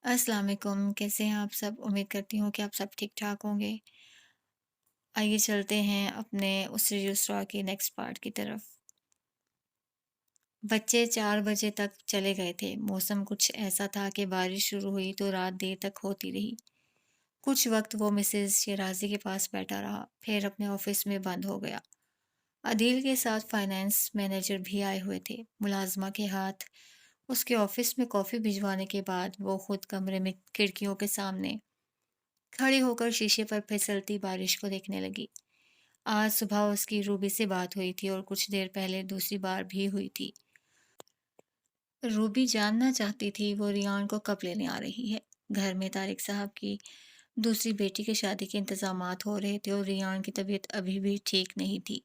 السلام علیکم، کیسے ہیں آپ سب؟ امید کرتی ہوں کہ آپ سب ٹھیک ٹھاک ہوں گے۔ آئیے چلتے ہیں اپنے اسری اسرا کی نیکسٹ پارٹ کی طرف۔ بچے 4 بجے تک چلے گئے تھے۔ موسم کچھ ایسا تھا کہ بارش شروع ہوئی تو رات دیر تک ہوتی رہی۔ کچھ وقت وہ مسز شیرازی کے پاس بیٹھا رہا، پھر اپنے آفس میں بند ہو گیا۔ عدیل کے ساتھ فائنانس مینیجر بھی آئے ہوئے تھے۔ ملازمہ کے ہاتھ اس کے آفس میں کافی بھجوانے کے بعد وہ خود کمرے میں کھڑکیوں کے سامنے کھڑی ہو کر شیشے پر پھسلتی بارش کو دیکھنے لگی۔ آج صبح اس کی روبی سے بات ہوئی تھی اور کچھ دیر پہلے دوسری بار بھی ہوئی تھی۔ روبی جاننا چاہتی تھی وہ ریان کو کب لینے آ رہی ہے۔ گھر میں طارق صاحب کی دوسری بیٹی کی شادی کے انتظامات ہو رہے تھے اور ریان کی طبیعت ابھی بھی ٹھیک نہیں تھی۔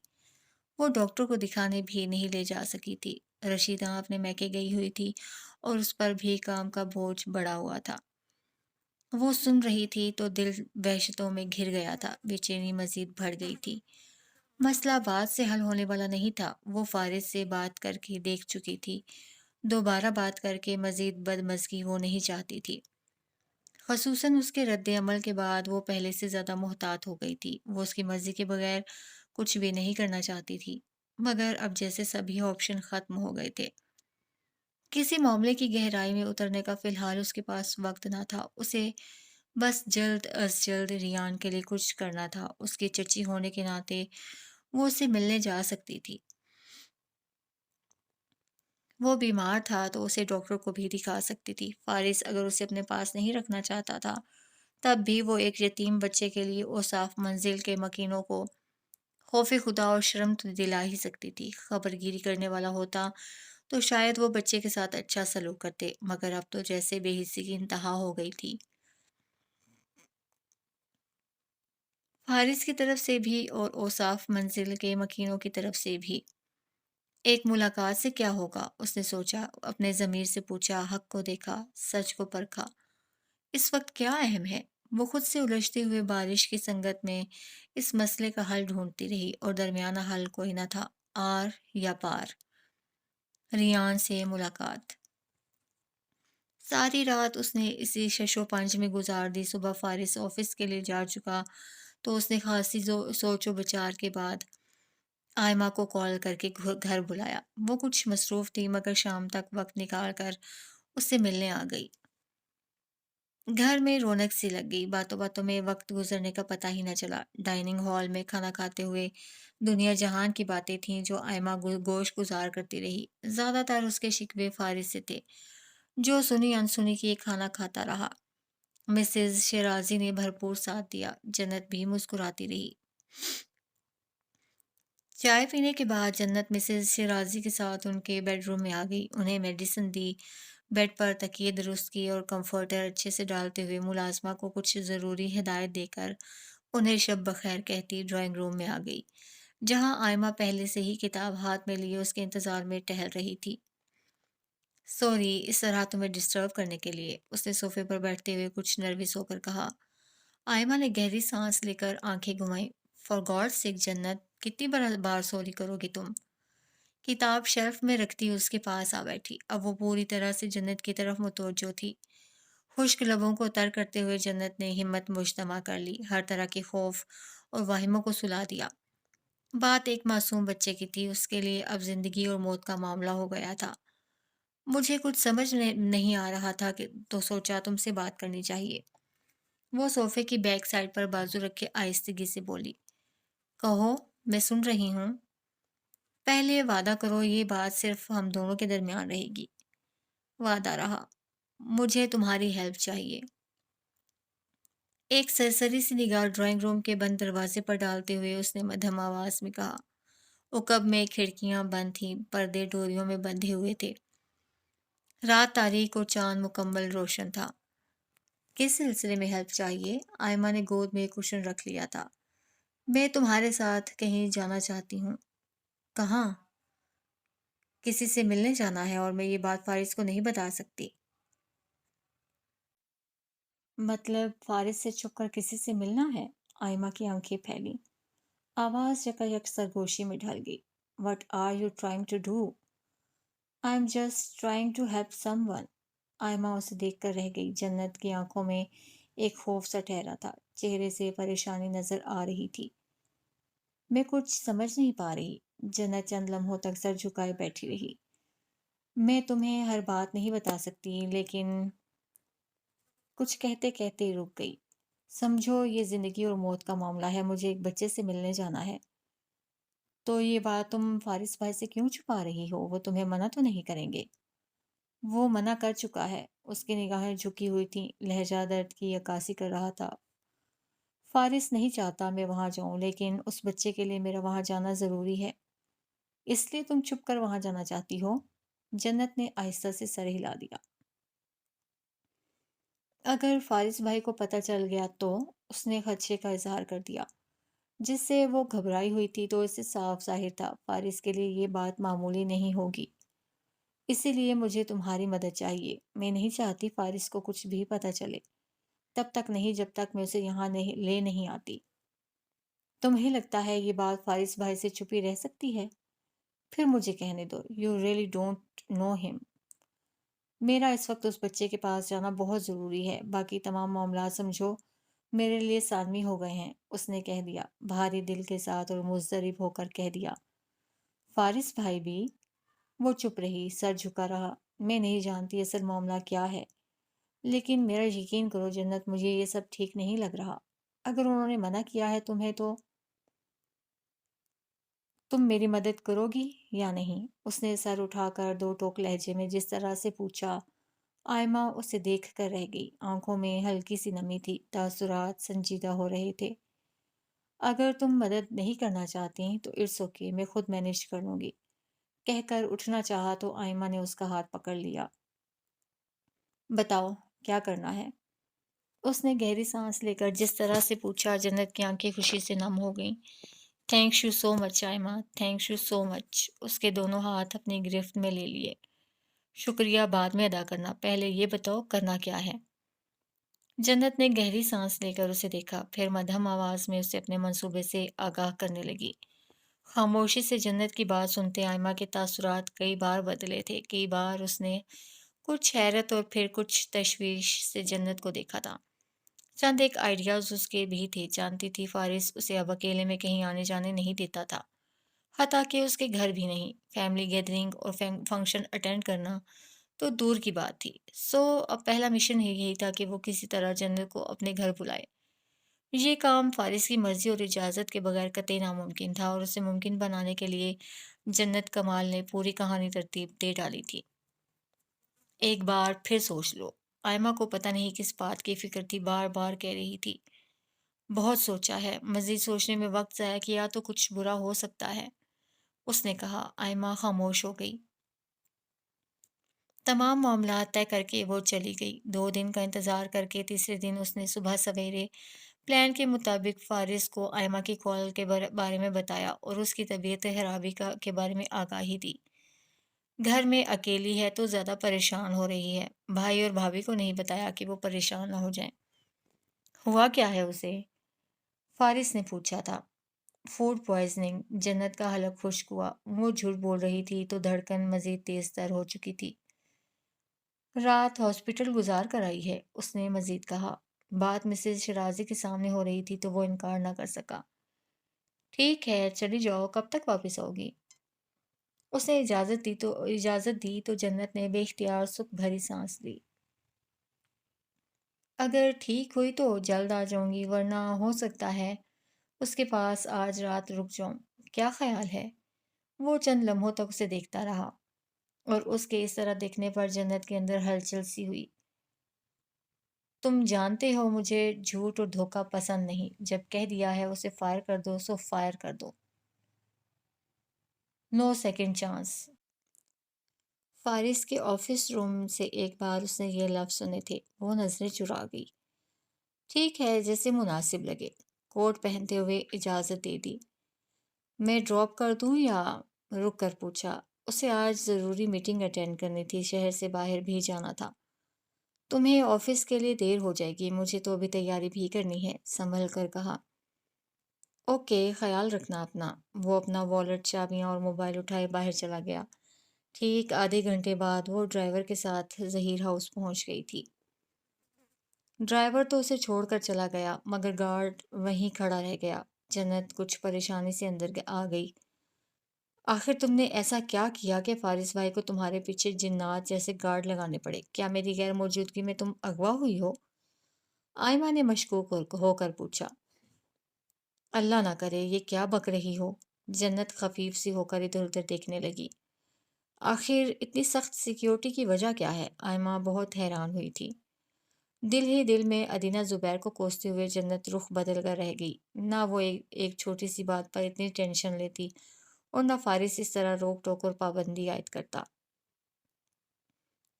وہ ڈاکٹر کو دکھانے بھی نہیں لے جا سکی تھی۔ رشیدہ اپنے میکے گئی ہوئی تھی اور اس پر بھی کام کا بوجھ بڑا ہوا تھا۔ وہ سن رہی تھی تو دل وحشتوں میں گھر گیا تھا، بے چینی مزید بڑھ گئی تھی۔ مسئلہ بات سے حل ہونے والا نہیں تھا۔ وہ فارغ سے بات کر کے دیکھ چکی تھی۔ دوبارہ بات کر کے مزید بدمزگی وہ نہیں چاہتی تھی۔ خصوصاً اس کے رد عمل کے بعد وہ پہلے سے زیادہ محتاط ہو گئی تھی۔ وہ اس کی مرضی کے بغیر کچھ بھی نہیں کرنا چاہتی تھی، مگر اب جیسے سبھی آپشن ختم ہو گئے تھے۔ کسی معاملے کی گہرائی میں اترنے کا فی الحال اس کے پاس وقت نہ تھا۔ اسے بس جلد از جلد ریان کے لیے کچھ کرنا تھا۔ اس کی چچی ہونے کے ناطے وہ اسے ملنے جا سکتی تھی۔ وہ بیمار تھا تو اسے ڈاکٹر کو بھی دکھا سکتی تھی۔ فارس اگر اسے اپنے پاس نہیں رکھنا چاہتا تھا تب بھی وہ ایک یتیم بچے کے لیے اوصاف منزل کے مکینوں کو خوف خدا اور شرم تو دلا ہی سکتی تھی۔ خبر گیری کرنے والا ہوتا تو شاید وہ بچے کے ساتھ اچھا سلوک کرتے، مگر اب تو جیسے بے حسی کی انتہا ہو گئی تھی۔ حارث کی طرف سے بھی اور اوصاف منزل کے مکینوں کی طرف سے بھی۔ ایک ملاقات سے کیا ہوگا؟ اس نے سوچا، اپنے ضمیر سے پوچھا، حق کو دیکھا، سچ کو پرکھا۔ اس وقت کیا اہم ہے؟ وہ خود سے الجھتے ہوئے بارش کی سنگت میں اس مسئلے کا حل ڈھونڈتی رہی اور درمیانہ حل کوئی نہ تھا۔ آر یا پار۔ ریان سے ملاقات۔ ساری رات اس نے اسی شش و پنج میں گزار دی۔ صبح فارس آفس کے لیے جا چکا تو اس نے خاصی سوچ و بچار کے بعد آئمہ کو کال کر کے گھر بلایا۔ وہ کچھ مصروف تھی مگر شام تک وقت نکال کر اس سے ملنے آ گئی۔ گھر میں رونق سی لگ گئی۔ باتوں باتوں میں وقت گزرنے کا پتہ ہی نہ چلا۔ ڈائننگ ہال میں کھانا کھاتے ہوئے دنیا جہان کی باتیں تھیں جو آئمہ گوش گزار کرتی رہی۔ زیادہ تر اس کے شکوے فارس سے تھے، جو سنی انسنی کی کھانا کھاتا رہا۔ مسز شیرازی نے بھرپور ساتھ دیا۔ جنت بھی مسکراتی رہی۔ چائے پینے کے بعد جنت مسز شیرازی کے ساتھ ان کے بیڈ روم میں آ گئی۔ انہیں میڈیسن دی، بیڈ پر تکیے درست کی اور کمفرٹر اچھے سے ڈالتے ہوئے ملازمہ کو کچھ ضروری ہدایت دے کر انہیں شب بخیر کہتی ڈرائنگ روم میں آ گئی، جہاں آئمہ پہلے سے ہی کتاب ہاتھ میں لیے اس کے انتظار میں ٹہل رہی تھی۔ سوری اس طرح تمہیں ڈسٹرب کرنے کے لیے، اس نے صوفے پر بیٹھتے ہوئے کچھ نروس ہو کر کہا۔ آئمہ نے گہری سانس لے کر آنکھیں گھمائیں۔ فار گاڈ سیک جنت، کتنی بار سوری کرو گی تم؟ کتاب شیلف میں رکھتی اس کے پاس آ بیٹھی۔ اب وہ پوری طرح سے جنت کی طرف متوجہ تھی۔ خشک لبوں کو تر کرتے ہوئے جنت نے ہمت مجتمع کر لی، ہر طرح کے خوف اور واہموں کو سلا دیا۔ بات ایک معصوم بچے کی تھی، اس کے لیے اب زندگی اور موت کا معاملہ ہو گیا تھا۔ مجھے کچھ سمجھ نہیں آ رہا تھا تو سوچا تم سے بات کرنی چاہیے۔ وہ صوفے کی بیک سائڈ پر بازو رکھے آہستگی سے بولی۔ کہو، میں سن رہی ہوں۔ پہلے وعدہ کرو یہ بات صرف ہم دونوں کے درمیان رہے گی۔ وعدہ رہا۔ مجھے تمہاری ہیلپ چاہیے۔ ایک سرسری سی نگاہ ڈرائنگ روم کے بند دروازے پر ڈالتے ہوئے اس نے مدھم آواز میں کہا۔ عقب میں کھڑکیاں بند تھیں، پردے ڈوریوں میں بندھے ہوئے تھے۔ رات تاریک اور چاند مکمل روشن تھا۔ کس سلسلے میں ہیلپ چاہیے؟ آئمہ نے گود میں کشن رکھ لیا تھا۔ میں تمہارے ساتھ کہیں جانا چاہتی ہوں۔ کہاں؟ کسی سے ملنے جانا ہے اور میں یہ بات فارس کو نہیں بتا سکتی۔ مطلب فارس سے چھپ کر کسی سے ملنا ہے؟ آئمہ کی آنکھیں پھیلیں۔ آواز یکایک سرگوشی میں ڈھل گئی۔ What are you trying to do? I'm just trying to help someone. آئمہ اسے دیکھ کر رہ گئی۔ جنت کی آنکھوں میں ایک خوف سا ٹھہرا تھا، چہرے سے پریشانی نظر آ رہی تھی۔ میں کچھ سمجھ نہیں پا رہی۔ جنت چند لمحوں تک سر جھکائے بیٹھی رہی۔ میں تمہیں ہر بات نہیں بتا سکتی، لیکن کچھ کہتے کہتے رک گئی۔ سمجھو یہ زندگی اور موت کا معاملہ ہے، مجھے ایک بچے سے ملنے جانا ہے۔ تو یہ بات تم فارس بھائی سے کیوں چھپا رہی ہو؟ وہ تمہیں منع تو نہیں کریں گے؟ وہ منع کر چکا ہے۔ اس کی نگاہیں جھکی ہوئی تھیں، لہجہ درد کی عکاسی کر رہا تھا۔ فارس نہیں چاہتا میں وہاں جاؤں، لیکن اس بچے کے لیے میرا وہاں جانا ضروری ہے۔ اس لیے تم چھپ کر وہاں جانا چاہتی ہو؟ جنت نے آہستہ سے سر ہلا دیا۔ اگر فارس بھائی کو پتہ چل گیا تو؟ اس نے خدشے کا اظہار کر دیا۔ جس سے وہ گھبرائی ہوئی تھی تو اسے صاف ظاہر تھا فارس کے لیے یہ بات معمولی نہیں ہوگی۔ اسی لیے مجھے تمہاری مدد چاہیے۔ میں نہیں چاہتی فارس کو کچھ بھی پتہ چلے، تب تک نہیں جب تک میں اسے یہاں لے نہیں آتی۔ تمہیں لگتا ہے یہ بات فارس بھائی سے چھپی رہ سکتی ہے؟ پھر مجھے کہنے دو۔ یو ریئلی ڈونٹ نو ہم۔ میرا اس وقت اس بچے کے پاس جانا بہت ضروری ہے، باقی تمام معاملات سمجھو میرے لیے سالمی ہو گئے ہیں، اس نے کہہ دیا، بھاری دل کے ساتھ اور مضطرب ہو کر کہہ دیا۔ فارس بھائی بھی؟ وہ چپ رہی، سر جھکا رہا۔ میں نہیں جانتی اصل معاملہ کیا ہے، لیکن میرا یقین کرو جنت، مجھے یہ سب ٹھیک نہیں لگ رہا۔ اگر انہوں نے منع کیا ہے تمہیں تو تم میری مدد کرو گی یا نہیں؟ اس نے سر اٹھا کر دو ٹوک لہجے میں جس طرح سے پوچھا، آئمہ اسے دیکھ کر رہ گئی۔ آنکھوں میں ہلکی سی نمی تھی، تاثرات سنجیدہ ہو رہے تھے۔ اگر تم مدد نہیں کرنا چاہتی تو اٹس اوکے، میں خود مینیج کر لوں گی، کہہ کر اٹھنا چاہا تو آئمہ نے اس کا ہاتھ پکڑ لیا۔ بتاؤ کیا کرنا ہے؟ اس نے گہری سانس لے کر جس طرح سے پوچھا، جنت کی آنکھیں خوشی سے نم ہو گئیں۔ تھینکس یو سو مچ آئمہ، تھینکس یو سو مچ۔ اس کے دونوں ہاتھ اپنی گرفت میں لے لیے۔ شکریہ بعد میں ادا کرنا، پہلے یہ بتاؤ کرنا کیا ہے؟ جنت نے گہری سانس لے کر اسے دیکھا، پھر مدھم آواز میں اسے اپنے منصوبے سے آگاہ کرنے لگی۔ خاموشی سے جنت کی بات سنتے آئمہ کے تاثرات کئی بار بدلے تھے۔ کئی بار اس نے کچھ حیرت اور پھر کچھ تشویش سے جنت کو دیکھا تھا۔ چند ایک آئیڈیاز اس کے بھی تھے۔ جانتی تھی فارس اسے اب اکیلے میں کہیں آنے جانے نہیں دیتا تھا، حتیٰ کہ اس کے گھر بھی نہیں۔ فیملی گیدرنگ اور فنکشن اٹینڈ کرنا تو دور کی بات تھی۔ اب پہلا مشن یہی تھا کہ وہ کسی طرح جنت کو اپنے گھر بلائے۔ یہ کام فارس کی مرضی اور اجازت کے بغیر قطعی ناممکن تھا، اور اسے ممکن بنانے کے لیے جنت کمال نے پوری کہانی ترتیب دے ڈالی تھی۔ ایک بار پھر سوچ لو۔ آئمہ کو پتہ نہیں کس بات کی فکر تھی، بار بار کہہ رہی تھی، بہت سوچا ہے، مزید سوچنے میں وقت ضائع کیا تو کچھ برا ہو سکتا ہے، اس نے کہا۔ آئمہ خاموش ہو گئی۔ تمام معاملات طے کر کے وہ چلی گئی۔ 2 دن کا انتظار کر کے تیسرے دن اس نے صبح سویرے پلان کے مطابق فارس کو آئمہ کی کال کے بارے میں بتایا اور اس کی طبیعت خرابی کے بارے میں آگاہی دی۔ گھر میں اکیلی ہے تو زیادہ پریشان ہو رہی ہے۔ بھائی اور بھابھی کو نہیں بتایا کہ وہ پریشان نہ ہو جائیں۔ ہوا کیا ہے اسے؟ فارس نے پوچھا تھا۔ Food poisoning. جنت کا حلق خشک ہوا۔ وہ جھوٹ بول رہی تھی تو دھڑکن مزید تیز تر ہو چکی تھی۔ رات ہاسپٹل گزار کر آئی ہے، اس نے مزید کہا۔ بات مسز شرازی کے سامنے ہو رہی تھی تو وہ انکار نہ کر سکا۔ ٹھیک ہے چلی جاؤ، کب تک واپس آؤ گی؟ اس نے اجازت دی تو جنت نے بے اختیار سکھ بھری سانس لی۔ اگر ٹھیک ہوئی تو جلد آ جاؤں گی، ورنہ ہو سکتا ہے اس کے پاس آج رات رک جاؤں۔ کیا خیال ہے؟ وہ چند لمحوں تک اسے دیکھتا رہا، اور اس کے اس طرح دیکھنے پر جنت کے اندر ہلچل سی ہوئی۔ تم جانتے ہو مجھے جھوٹ اور دھوکہ پسند نہیں۔ جب کہہ دیا ہے اسے فائر کر دو سو فائر کر دو۔ نو سیکنڈ چانس۔ فارس کے آفس روم سے ایک بار اس نے یہ لفظ سنے تھے۔ وہ نظریں چرا گئی۔ ٹھیک ہے جیسے مناسب لگے۔ کوٹ پہنتے ہوئے اجازت دے دی۔ میں ڈراپ کر دوں یا؟ رک کر پوچھا۔ اسے آج ضروری میٹنگ اٹینڈ کرنی تھی، شہر سے باہر بھی جانا تھا۔ تمہیں آفس کے لیے دیر ہو جائے گی، مجھے تو ابھی تیاری بھی کرنی ہے، سنبھل کر کہا۔ اوکے خیال رکھنا اپنا۔ وہ اپنا والیٹ، چابیاں اور موبائل اٹھائے باہر چلا گیا۔ ٹھیک آدھے گھنٹے بعد وہ ڈرائیور کے ساتھ ظہیر ہاؤس پہنچ گئی تھی۔ ڈرائیور تو اسے چھوڑ کر چلا گیا مگر گارڈ وہیں کھڑا رہ گیا۔ جنت کچھ پریشانی سے اندر آ گئی۔ آخر تم نے ایسا کیا کیا کہ فارس بھائی کو تمہارے پیچھے جنات جیسے گارڈ لگانے پڑے؟ کیا میری غیر موجودگی میں تم اغوا ہوئی ہو؟ آئمہ نے مشکوک ہو کر پوچھا۔ اللہ نہ کرے، یہ کیا بک رہی ہو؟ جنت خفیف سی ہو کر ادھر ادھر دیکھنے لگی۔ آخر اتنی سخت سیکیورٹی کی وجہ کیا ہے؟ آئمہ بہت حیران ہوئی تھی۔ دل ہی دل میں ادینہ زبیر کو کوستے ہوئے جنت رخ بدل کر رہ گئی۔ نہ وہ ایک چھوٹی سی بات پر اتنی ٹینشن لیتی اور نہ فارس اس طرح روک ٹوک اور پابندی عائد کرتا۔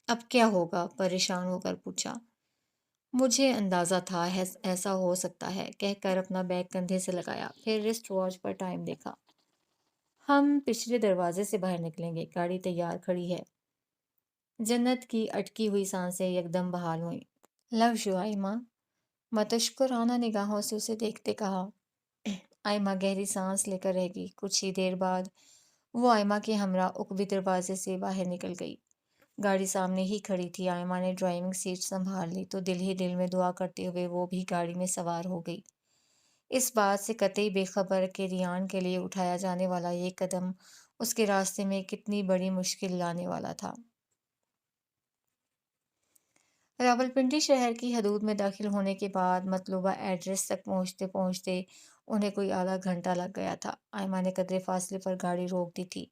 اب کیا ہوگا؟ پریشان ہو کر پوچھا۔ مجھے اندازہ تھا ایسا ہو سکتا ہے، کہہ کر اپنا بیگ کندھے سے لگایا، پھر رسٹ واچ پر ٹائم دیکھا۔ ہم پچھلے دروازے سے باہر نکلیں گے، گاڑی تیار کھڑی ہے۔ جنت کی اٹکی ہوئی سانسیں یکدم بحال ہوئیں۔ لو یو آئمہ، متشکرانہ نگاہوں سے اسے دیکھتے کہا۔ آئمہ گہری سانس لے کر رہ گئی۔ کچھ ہی دیر بعد وہ آئمہ کے ہمراہ عقبی دروازے سے باہر نکل گئی۔ گاڑی سامنے ہی کھڑی تھی۔ آئمہ نے ڈرائیونگ سیٹ سنبھال لی تو دل ہی دل میں دعا کرتے ہوئے وہ بھی گاڑی میں سوار ہو گئی، اس بات سے قطعی بے خبر کہ ریان کے لیے اٹھایا جانے والا یہ قدم اس کے راستے میں کتنی بڑی مشکل لانے والا تھا۔ راولپنڈی شہر کی حدود میں داخل ہونے کے بعد مطلوبہ ایڈریس تک پہنچتے پہنچتے انہیں کوئی آدھا گھنٹہ لگ گیا تھا۔ آئمہ نے قدرے فاصلے پر گاڑی روک دی تھی۔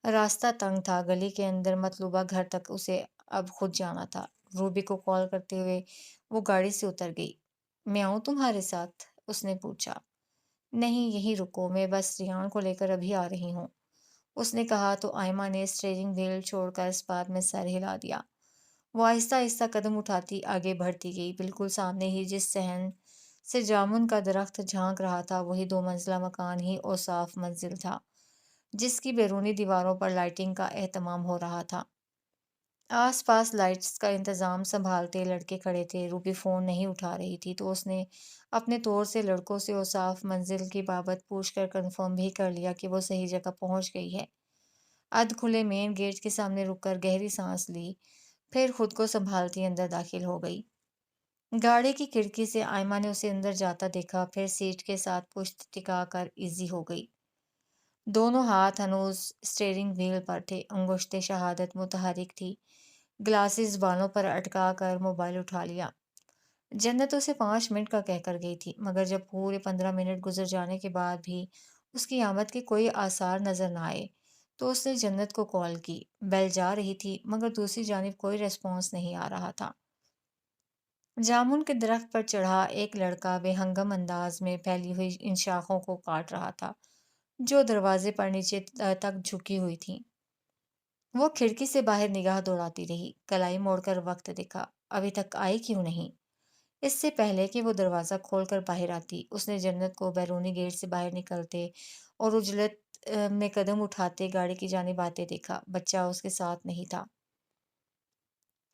راستہ تنگ تھا، گلی کے اندر مطلوبہ گھر تک اسے اب خود جانا تھا۔ روبی کو کال کرتے ہوئے وہ گاڑی سے اتر گئی۔ میں آؤں تمہارے ساتھ؟ اس نے پوچھا۔ نہیں، یہیں رکو، میں بس ریان کو لے کر ابھی آ رہی ہوں، اس نے کہا تو آئمہ نے اسٹیئرنگ وہیل چھوڑ کر اس بات میں سر ہلا دیا۔ وہ آہستہ آہستہ قدم اٹھاتی آگے بڑھتی گئی۔ بالکل سامنے ہی جس صحن سے جامن کا درخت جھانک رہا تھا وہی 2 منزلہ مکان ہی اوصاف منزل تھا جس کی بیرونی دیواروں پر لائٹنگ کا اہتمام ہو رہا تھا۔ آس پاس لائٹس کا انتظام سنبھالتے لڑکے کھڑے تھے۔ روبی فون نہیں اٹھا رہی تھی تو اس نے اپنے طور سے لڑکوں سے اوصاف منزل کی بابت پوچھ کر کنفرم بھی کر لیا کہ وہ صحیح جگہ پہنچ گئی ہے۔ ادھ کھلے مین گیٹ کے سامنے رک کر گہری سانس لی، پھر خود کو سنبھالتی اندر داخل ہو گئی۔ گاڑی کی کھڑکی سے آئمہ نے اسے اندر جاتا دیکھا، پھر سیٹ کے ساتھ پشت ٹکا کر ایزی ہو گئی۔ دونوں ہاتھ ہنوز اسٹیئرنگ وہیل پر تھے، انگشت شہادت متحرک تھی۔ گلاسز بالوں پر اٹکا کر موبائل اٹھا لیا۔ جنت اسے 5 منٹ کا کہہ کر گئی تھی مگر جب پورے 15 منٹ گزر جانے کے بعد بھی اس کی آمد کے کوئی آثار نظر نہ آئے تو اس نے جنت کو کال کی۔ بیل جا رہی تھی مگر دوسری جانب کوئی ریسپانس نہیں آ رہا تھا۔ جامن کے درخت پر چڑھا ایک لڑکا بے ہنگم انداز میں پھیلی ہوئی ان شاخوں کو کاٹ رہا تھا جو دروازے پر نیچے تک جھکی ہوئی تھیں۔ وہ کھڑکی سے باہر نگاہ دوڑاتی رہی، کلائی موڑ کر وقت دیکھا، ابھی تک آئی کیوں نہیں؟ اس سے پہلے کہ وہ دروازہ کھول کر باہر آتی اس نے جنت کو بیرونی گیٹ سے باہر نکلتے اور عجلت میں قدم اٹھاتے گاڑی کی جانب آتے دیکھا۔ بچہ اس کے ساتھ نہیں تھا۔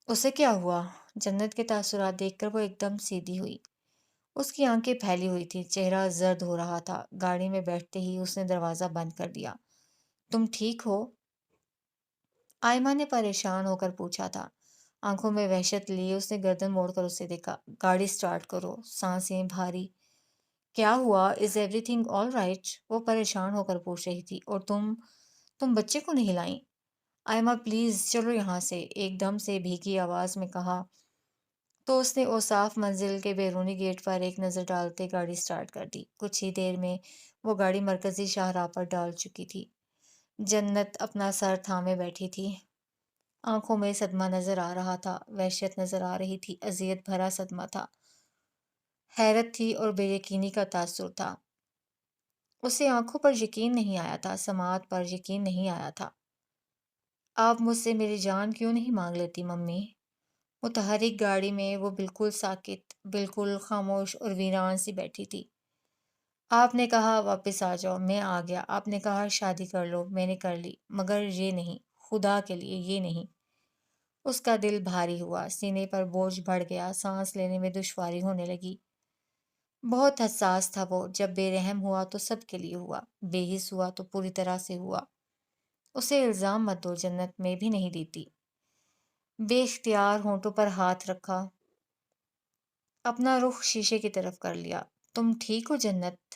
اسے کیا ہوا؟ جنت کے تاثرات دیکھ کر وہ ایک دم سیدھی ہوئی۔ اس کی آنکھیں پھیلی ہوئی تھی، چہرہ زرد ہو رہا تھا۔ گاڑی میں بیٹھتے ہی اس نے دروازہ بند کر دیا۔ تم ٹھیک ہو؟ آئمہ نے پریشان ہو کر پوچھا تھا۔ آنکھوں میں وحشت لیے اس نے گردن موڑ کر اسے دیکھا۔ گاڑی سٹارٹ کرو، سانسیں بھاری۔ کیا ہوا؟ Is every thing all right? وہ پریشان ہو کر پوچھ رہی تھی۔ اور تم بچے کو نہیں لائیں؟ آئمہ پلیز چلو یہاں سے، ایک دم سے بھیگی آواز میں کہا تو اس نے اوصاف منزل کے بیرونی گیٹ پر ایک نظر ڈالتے گاڑی سٹارٹ کر دی۔ کچھ ہی دیر میں وہ گاڑی مرکزی شاہراہ پر ڈال چکی تھی۔ جنت اپنا سر تھامے بیٹھی تھی۔ آنکھوں میں صدمہ نظر آ رہا تھا، وحشت نظر آ رہی تھی، اذیت بھرا صدمہ تھا، حیرت تھی اور بے یقینی کا تاثر تھا۔ اسے آنکھوں پر یقین نہیں آیا تھا، سماعت پر یقین نہیں آیا تھا۔ آپ مجھ سے میری جان کیوں نہیں مانگ لیتی ممی؟ متحرک گاڑی میں وہ بالکل ساکت، بالکل خاموش اور ویران سی بیٹھی تھی۔ آپ نے کہا واپس آ جاؤ، میں آ گیا۔ آپ نے کہا شادی کر لو، میں نے کر لی، مگر یہ نہیں، خدا کے لیے یہ نہیں۔ اس کا دل بھاری ہوا، سینے پر بوجھ بڑھ گیا، سانس لینے میں دشواری ہونے لگی۔ بہت حساس تھا وہ، جب بے رحم ہوا تو سب کے لیے ہوا، بے حس ہوا تو پوری طرح سے ہوا۔ اسے الزام مت دو، جنت میں بھی نہیں دیتی۔ بے اختیار ہونٹوں پر ہاتھ رکھا، اپنا رخ شیشے کی طرف کر لیا۔ تم ٹھیک ہو جنت؟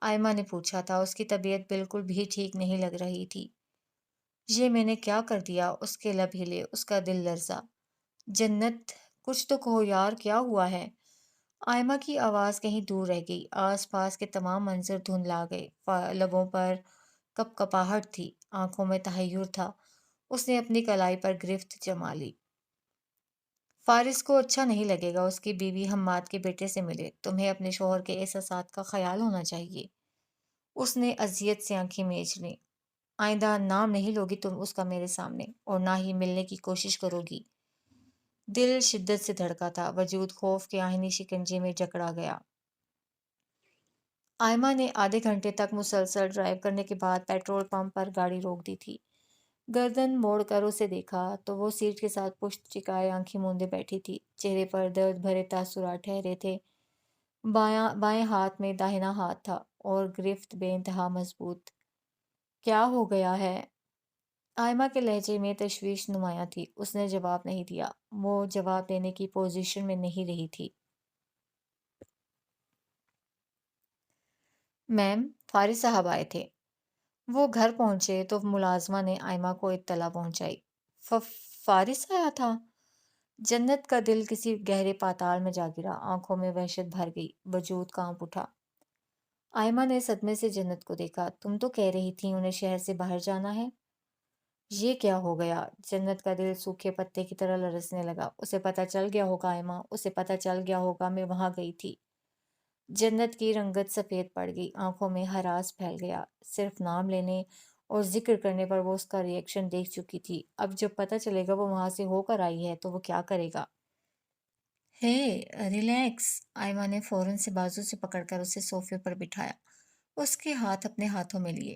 آئمہ نے پوچھا تھا۔ اس کی طبیعت بالکل بھی ٹھیک نہیں لگ رہی تھی۔ یہ میں نے کیا کر دیا؟ اس کے لب ہلے، اس کا دل لرزا۔ جنت، کچھ تو کہو یار، کیا ہوا ہے؟ آئمہ کی آواز کہیں دور رہ گئی۔ آس پاس کے تمام منظر دھندلا گئے۔ لبوں پر کپ کپاہٹ تھی، آنکھوں میں تحیر تھا۔ اس نے اپنی کلائی پر گرفت جما لی۔ فارس کو اچھا نہیں لگے گا۔ اس کی بیوی حماد کے بیٹے سے ملے۔ تمہیں اپنے شوہر کے احساسات کا خیال ہونا چاہیے۔ اس نے اذیت سے آنکھیں میچ لیں۔ آئندہ نام نہیں لوگی تم اس کا میرے سامنے، اور نہ ہی ملنے کی کوشش کرو گی۔ دل شدت سے دھڑکا تھا، وجود خوف کے آہنی شکنجے میں جکڑا گیا۔ آئمہ نے آدھے گھنٹے تک مسلسل ڈرائیو کرنے کے بعد پیٹرول پمپ پر گاڑی روک دی تھی۔ گردن موڑ کر اسے دیکھا تو وہ سیٹ کے ساتھ پشت چکائے آنکھیں موندے بیٹھی تھی۔ چہرے پر درد بھرے تاثرات ٹھہرے تھے۔ بائیں ہاتھ میں داہنا ہاتھ تھا اور گرفت بے انتہا مضبوط۔ کیا ہو گیا ہے؟ آئمہ کے لہجے میں تشویش نمایاں تھی۔ اس نے جواب نہیں دیا۔ وہ جواب دینے کی پوزیشن میں نہیں رہی تھی۔ میم، فارس صاحب آئے تھے۔ وہ گھر پہنچے تو ملازمہ نے آئمہ کو اطلاع پہنچائی۔ فارس آیا تھا؟ جنت کا دل کسی گہرے پاتال میں جا گرا۔ آنکھوں میں وحشت بھر گئی، وجود کانپ اٹھا۔ آئمہ نے صدمے سے جنت کو دیکھا۔ تم تو کہہ رہی تھی انہیں شہر سے باہر جانا ہے۔ یہ کیا ہو گیا؟ جنت کا دل سوکھے پتے کی طرح لرزنے لگا۔ اسے پتہ چل گیا ہوگا آئمہ، اسے پتہ چل گیا ہوگا میں وہاں گئی تھی۔ جنت کی رنگت سفید پڑ گئی، آنکھوں میں ہراس پھیل گیا۔ صرف نام لینے اور ذکر کرنے پر وہ اس کا ری ایکشن دیکھ چکی تھی۔ اب جب پتہ چلے گا وہ وہاں سے ہو کر آئی ہے تو وہ کیا کرے گا؟ ریلیکس۔ آئمہ نے فوراً سے بازو سے پکڑ کر اسے صوفے پر بٹھایا، اس کے ہاتھ اپنے ہاتھوں میں لیے۔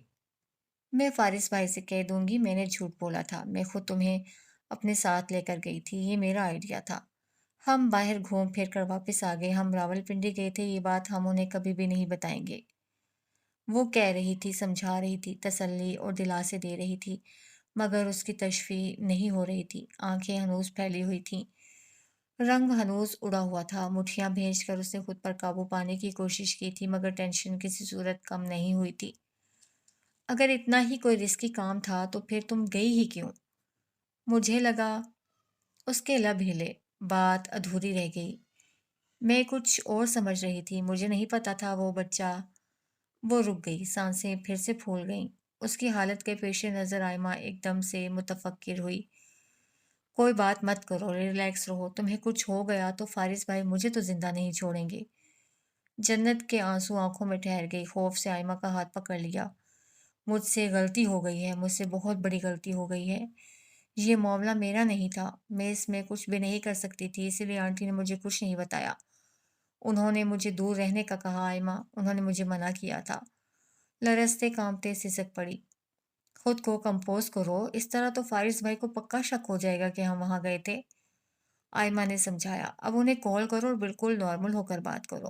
میں فارس بھائی سے کہہ دوں گی میں نے جھوٹ بولا تھا۔ میں خود تمہیں اپنے ساتھ لے کر گئی تھی، یہ میرا آئیڈیا تھا۔ ہم باہر گھوم پھر کر واپس آ گئے۔ ہم راولپنڈی گئے تھے، یہ بات ہم انہیں کبھی بھی نہیں بتائیں گے۔ وہ کہہ رہی تھی، سمجھا رہی تھی، تسلی اور دلاسے دے رہی تھی، مگر اس کی تشفی نہیں ہو رہی تھی۔ آنکھیں ہنوز پھیلی ہوئی تھیں، رنگ ہنوز اڑا ہوا تھا۔ مٹھیاں بھیج کر اس نے خود پر قابو پانے کی کوشش کی تھی، مگر ٹینشن کسی صورت کم نہیں ہوئی تھی۔ اگر اتنا ہی کوئی رسکی کام تھا تو پھر تم گئی ہی کیوں؟ مجھے لگا۔ اس کے لب ہلے، بات ادھوری رہ گئی۔ میں کچھ اور سمجھ رہی تھی، مجھے نہیں پتا تھا وہ بچہ۔ وہ رک گئی، سانسیں پھر سے پھول گئیں۔ اس کی حالت کے پیش نظر آئمہ ایک دم سے متفکر ہوئی۔ کوئی بات مت کرو، ریلیکس رہو۔ تمہیں کچھ ہو گیا تو فارس بھائی مجھے تو زندہ نہیں چھوڑیں گے۔ جنت کے آنسو آنکھوں میں ٹھہر گئی، خوف سے آئمہ کا ہاتھ پکڑ لیا۔ مجھ سے غلطی ہو گئی ہے، مجھ سے بہت بڑی غلطی ہو گئی ہے۔ یہ معاملہ میرا نہیں تھا، میں اس میں کچھ بھی نہیں کر سکتی تھی، اسی لیے آنٹی نے مجھے کچھ نہیں بتایا۔ انہوں نے مجھے دور رہنے کا کہا آئمہ، انہوں نے مجھے منع کیا تھا۔ لرزتے کانپتے سسک پڑی۔ خود کو کمپوز کرو، اس طرح تو فارس بھائی کو پکا شک ہو جائے گا کہ ہم وہاں گئے تھے۔ آئمہ نے سمجھایا، اب انہیں کال کرو اور بالکل نارمل ہو کر بات کرو۔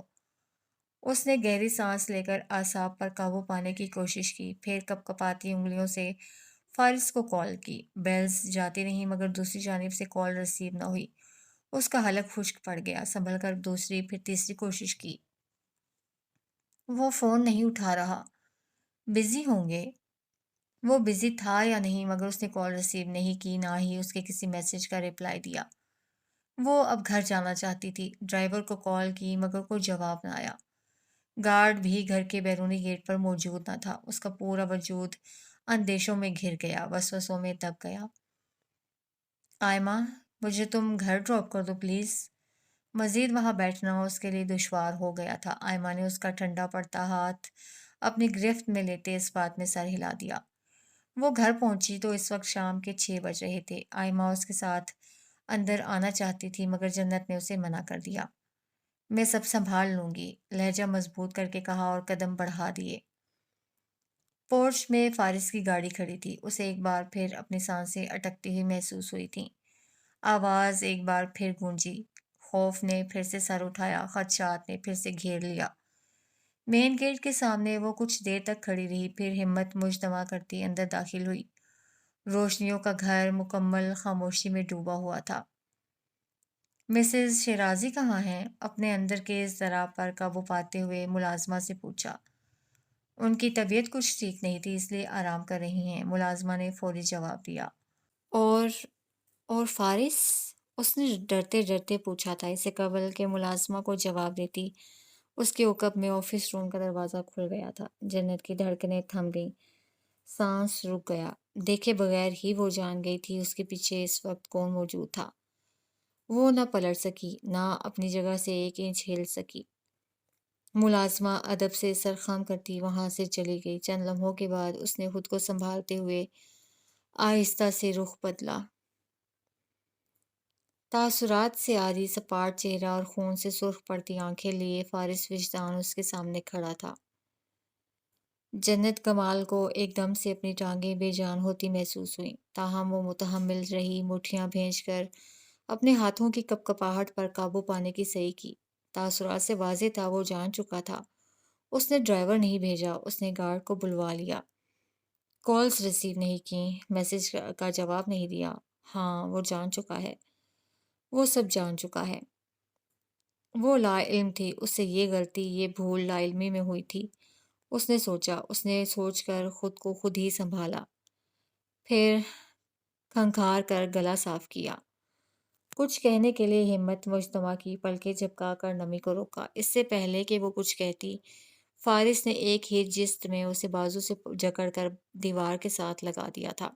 اس نے گہری سانس لے کر اعصاب پر قابو پانے کی کوشش کی، پھر کپ کپاتی انگلیوں سے فارس کو کال کی۔ بیلز جاتی رہیں مگر دوسری جانب سے کال ریسیو نہ ہوئی۔ اس کا حلق خشک پڑ گیا، سنبھل کر دوسری پھر تیسری کوشش کی۔ وہ فون نہیں اٹھا رہا۔ بزی ہوں گے۔ وہ بزی تھا یا نہیں، مگر اس نے کال ریسیو نہیں کی، نہ ہی اس کے کسی میسج کا رپلائی دیا۔ وہ اب گھر جانا چاہتی تھی۔ ڈرائیور کو کال کی مگر کوئی جواب نہ آیا۔ گارڈ بھی گھر کے بیرونی گیٹ پر موجود نہ تھا۔ اس کا پورا وجود اندیشوں میں گھر گیا، وسوسوں میں دب گیا۔ آئمہ، مجھے تم گھر ڈراپ کر دو پلیز۔ مزید وہاں بیٹھنا اس کے لیے دشوار ہو گیا تھا۔ آئمہ نے اس کا ٹھنڈا پڑتا ہاتھ اپنی گرفت میں لیتے اس بات میں سر ہلا دیا۔ وہ گھر پہنچی تو اس وقت شام کے 6 بج رہے تھے۔ آئمہ اس کے ساتھ اندر آنا چاہتی تھی مگر جنت نے اسے منع کر دیا۔ میں سب سنبھال لوں گی، لہجہ مضبوط کر کے کہا اور قدم بڑھا دیے۔ پورچ میں فارس کی گاڑی کھڑی تھی۔ اسے ایک بار پھر اپنی سانسیں اٹکتی ہوئی محسوس ہوئی تھیں۔ آواز ایک بار پھر گونجی۔ خوف نے پھر سے سر اٹھایا، خدشات نے پھر سے گھیر لیا۔ مین گیٹ کے سامنے وہ کچھ دیر تک کھڑی رہی، پھر ہمت مجتمع کرتی اندر داخل ہوئی۔ روشنیوں کا گھر مکمل خاموشی میں ڈوبا ہوا تھا۔ مسز شیرازی کہاں ہیں؟ اپنے اندر کے اضطراب پر قابو پاتے ہوئے ملازمہ سے پوچھا۔ ان کی طبیعت کچھ ٹھیک نہیں تھی، اس لیے آرام کر رہی ہیں، ملازمہ نے فوری جواب دیا۔ اور اور فارس؟ اس نے ڈرتے ڈرتے پوچھا تھا۔ اسے قبل کہ ملازمہ کو جواب دیتی اس کے عقب میں آفس روم کا دروازہ کھل گیا تھا۔ جنت کی دھڑکنیں تھم گئیں، سانس رک گیا۔ دیکھے بغیر ہی وہ جان گئی تھی اس کے پیچھے اس وقت کون موجود تھا۔ وہ نہ پلٹ سکی، نہ اپنی جگہ سے ایک انچ ہل سکی۔ ملازمہ ادب سے سر خم کرتی وہاں سے چلی گئی۔ چند لمحوں کے بعد اس نے خود کو سنبھالتے ہوئے آہستہ سے رخ بدلا۔ تاثرات سے عاری سپاٹ چہرہ اور خون سے سرخ پڑتی آنکھیں لیے فارس وجدان اس کے سامنے کھڑا تھا۔ جنت کمال کو ایک دم سے اپنی ٹانگیں بے جان ہوتی محسوس ہوئیں، تاہم وہ متحمل رہی، مٹھیاں بھینج کر اپنے ہاتھوں کی کپکپاہٹ پر قابو پانے کی صحیح کی۔ تاثرات سے واضح تھا وہ جان چکا تھا۔ اس نے ڈرائیور نہیں بھیجا، اس نے گارڈ کو بلوا لیا، کالز ریسیو نہیں کی، میسج کا جواب نہیں دیا۔ ہاں، وہ جان چکا ہے، وہ سب جان چکا ہے۔ وہ لا علم تھی، اس سے یہ غلطی، یہ بھول لا علمی میں ہوئی تھی۔ اس نے سوچا، اس نے سوچ کر خود کو خود ہی سنبھالا، پھر کھنکھار کر گلا صاف کیا۔ کچھ کہنے کے لیے ہمت مجتمع کی، پلکیں جھپکا کر نمی کو روکا۔ اس سے پہلے کہ وہ کچھ کہتی، فارس نے ایک ہی جست میں اسے بازو سے جکڑ کر دیوار کے ساتھ لگا دیا تھا۔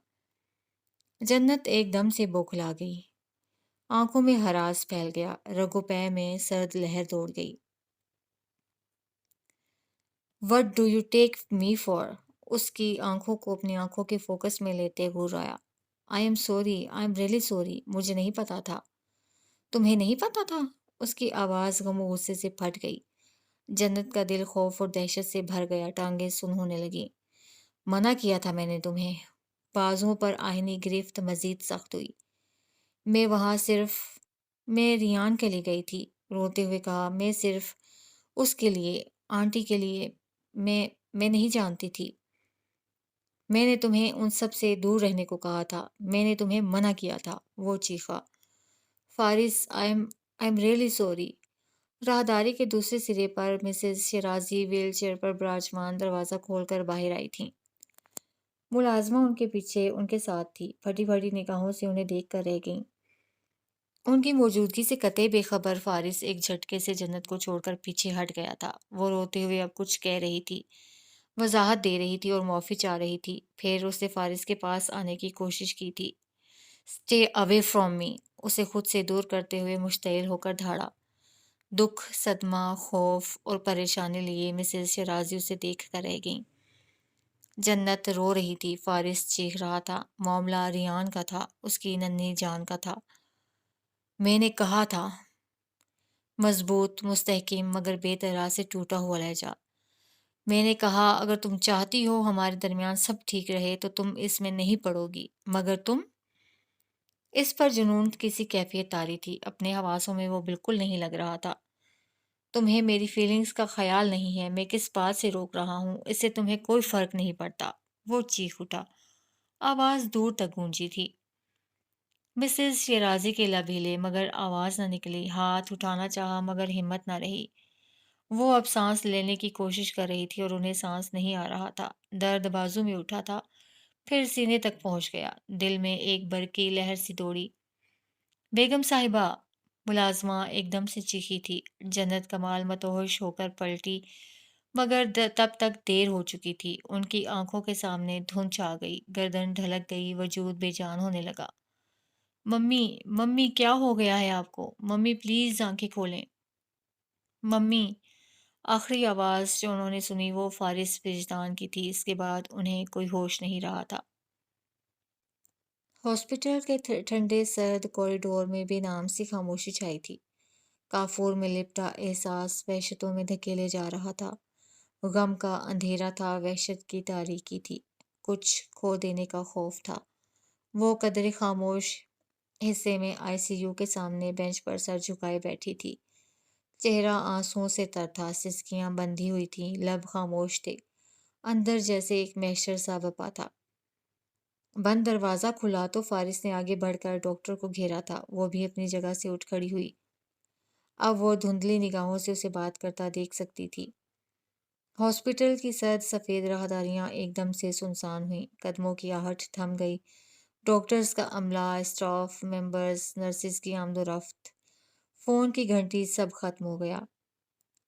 جنت ایک دم سے بوکھلا گئی، آنکھوں میں ہراس پھیل گیا، رگوں پے میں سرد لہر دوڑ گئی۔ "What do you take me for?" اس کی آنکھوں کو اپنی آنکھوں کے فوکس میں لیتے گھرایا۔ "I am sorry, I am really sorry." مجھے نہیں پتا تھا۔ تمہیں نہیں پتا تھا؟ اس کی آواز غم و غصے سے پھٹ گئی۔ جنت کا دل خوف اور دہشت سے بھر گیا، ٹانگیں سن ہونے لگیں۔ منع کیا تھا میں نے تمہیں۔ بازوؤں پر آہنی گرفت مزید سخت ہوئی۔ میں ریان کے لیے گئی تھی، روتے ہوئے کہا۔ میں صرف اس کے لیے، آنٹی کے لیے۔ میں نہیں جانتی تھی۔ میں نے تمہیں ان سب سے دور رہنے کو کہا تھا، میں نے تمہیں منع کیا تھا، وہ چیخا۔ فارس، آئی ایم ریئلی سوری۔ راہداری کے دوسرے سرے پر مسز شیرازی ویل چیئر پر براجمان دروازہ کھول کر باہر آئی تھیں۔ ملازمہ ان کے پیچھے ان کے ساتھ تھی، پھٹی پھٹی نگاہوں سے انہیں دیکھ کر رہ گئیں۔ ان کی موجودگی سے قطعی بے خبر فارس ایک جھٹکے سے جنت کو چھوڑ کر پیچھے ہٹ گیا تھا۔ وہ روتے ہوئے اب کچھ کہہ رہی تھی، وضاحت دے رہی تھی اور معافی چاہ رہی تھی۔ پھر اس نے فارس کے پاس آنے کی کوشش کی تھی۔ "Stay away from me." اسے خود سے دور کرتے ہوئے مشتعل ہو کر دھاڑا۔ دکھ، صدمہ، خوف اور پریشانی لیے مسز شیرازی اسے دیکھ کر رہ گئیں۔ جنت رو رہی تھی، فارس چیخ رہا تھا۔ معاملہ ریان کا تھا، اس کی ننھی جان کا تھا۔ میں نے کہا تھا، مضبوط، مستحکم مگر بے طرح سے ٹوٹا ہوا لہجہ۔ میں نے کہا اگر تم چاہتی ہو ہمارے درمیان سب ٹھیک رہے تو تم اس میں نہیں پڑو گی، مگر تم۔ اس پر جنون کسی کیفیت طاری تھی، اپنے حواسوں میں وہ بالکل نہیں لگ رہا تھا۔ تمہیں میری فیلنگز کا خیال نہیں ہے، میں کس بات سے روک رہا ہوں، اس سے تمہیں کوئی فرق نہیں پڑتا، وہ چیخ اٹھا۔ آواز دور تک گونجی تھی۔ مسز شیرازی کے لب ہلے مگر آواز نہ نکلی، ہاتھ اٹھانا چاہا مگر ہمت نہ رہی۔ وہ اب سانس لینے کی کوشش کر رہی تھی اور انہیں سانس نہیں آ رہا تھا۔ درد بازو میں اٹھا تھا، پھر سینے تک پہنچ گیا، دل میں ایک برقی لہر سی دوڑی۔ بیگم صاحبہ! ملازمہ ایک دم سے چیخی تھی۔ جنت کمال متوحش ہو کر پلٹی مگر تب تک دیر ہو چکی تھی۔ ان کی آنکھوں کے سامنے دھند چھا گئی، گردن ڈھلک گئی، وجود بے جان ہونے لگا۔ ممی، ممی کیا ہو گیا ہے آپ کو؟ ممی پلیز آنکھیں کھولیں۔ ممی! آخری آواز جو انہوں نے سنی وہ فارس وجدان کی تھی، اس کے بعد انہیں کوئی ہوش نہیں رہا تھا۔ ہاسپٹل کے ٹھنڈے سرد کوریڈور میں بے نام سی خاموشی چھائی تھی۔ کافور میں لپٹا احساس وحشتوں میں دھکیلے جا رہا تھا۔ غم کا اندھیرا تھا، وحشت کی تاریکی تھی، کچھ کھو دینے کا خوف تھا۔ وہ قدرے خاموش حصے میں آئی سی یو کے سامنے بینچ پر سر جھکائے بیٹھی تھی۔ چہرہ آنسوؤں سے تر تھا، سسکیاں بندھی ہوئی تھیں، لب خاموش تھے، اندر جیسے ایک محشر سا بپا تھا۔ بند دروازہ کھلا تو فارس نے آگے بڑھ کر ڈاکٹر کو گھیرا تھا۔ وہ بھی اپنی جگہ سے اٹھ کھڑی ہوئی۔ اب وہ دھندلی نگاہوں سے اسے بات کرتا دیکھ سکتی تھی۔ ہاسپٹل کی سرد سفید راہداریاں ایک دم سے سنسان ہوئیں، قدموں کی آہٹ تھم گئی، ڈاکٹرز کا عملہ، اسٹاف ممبرز، نرسز کی آمد و رفت، فون کی گھنٹی، سب ختم ہو گیا۔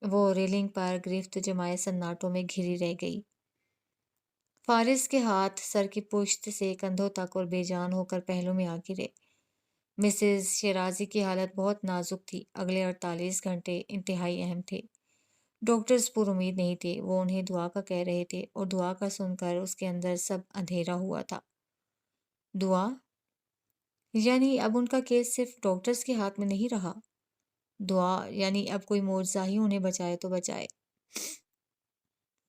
وہ ریلنگ پر گرفت جمائے سناٹوں میں گھری رہ گئی۔ فارس کے ہاتھ سر کی پشت سے کندھوں تک اور بے جان ہو کر پہلو میں آ گرے۔ مسز شیرازی کی حالت بہت نازک تھی۔ اگلے 48 گھنٹے انتہائی اہم تھے۔ ڈاکٹرز پر امید نہیں تھے، وہ انہیں دعا کا کہہ رہے تھے، اور دعا کا سن کر اس کے اندر سب اندھیرا ہوا تھا۔ دعا؟ یعنی اب ان کا کیس صرف ڈاکٹرز کے ہاتھ میں نہیں رہا۔ دعا یعنی اب کوئی معجزہ ہی انہیں بچائے تو بچائے۔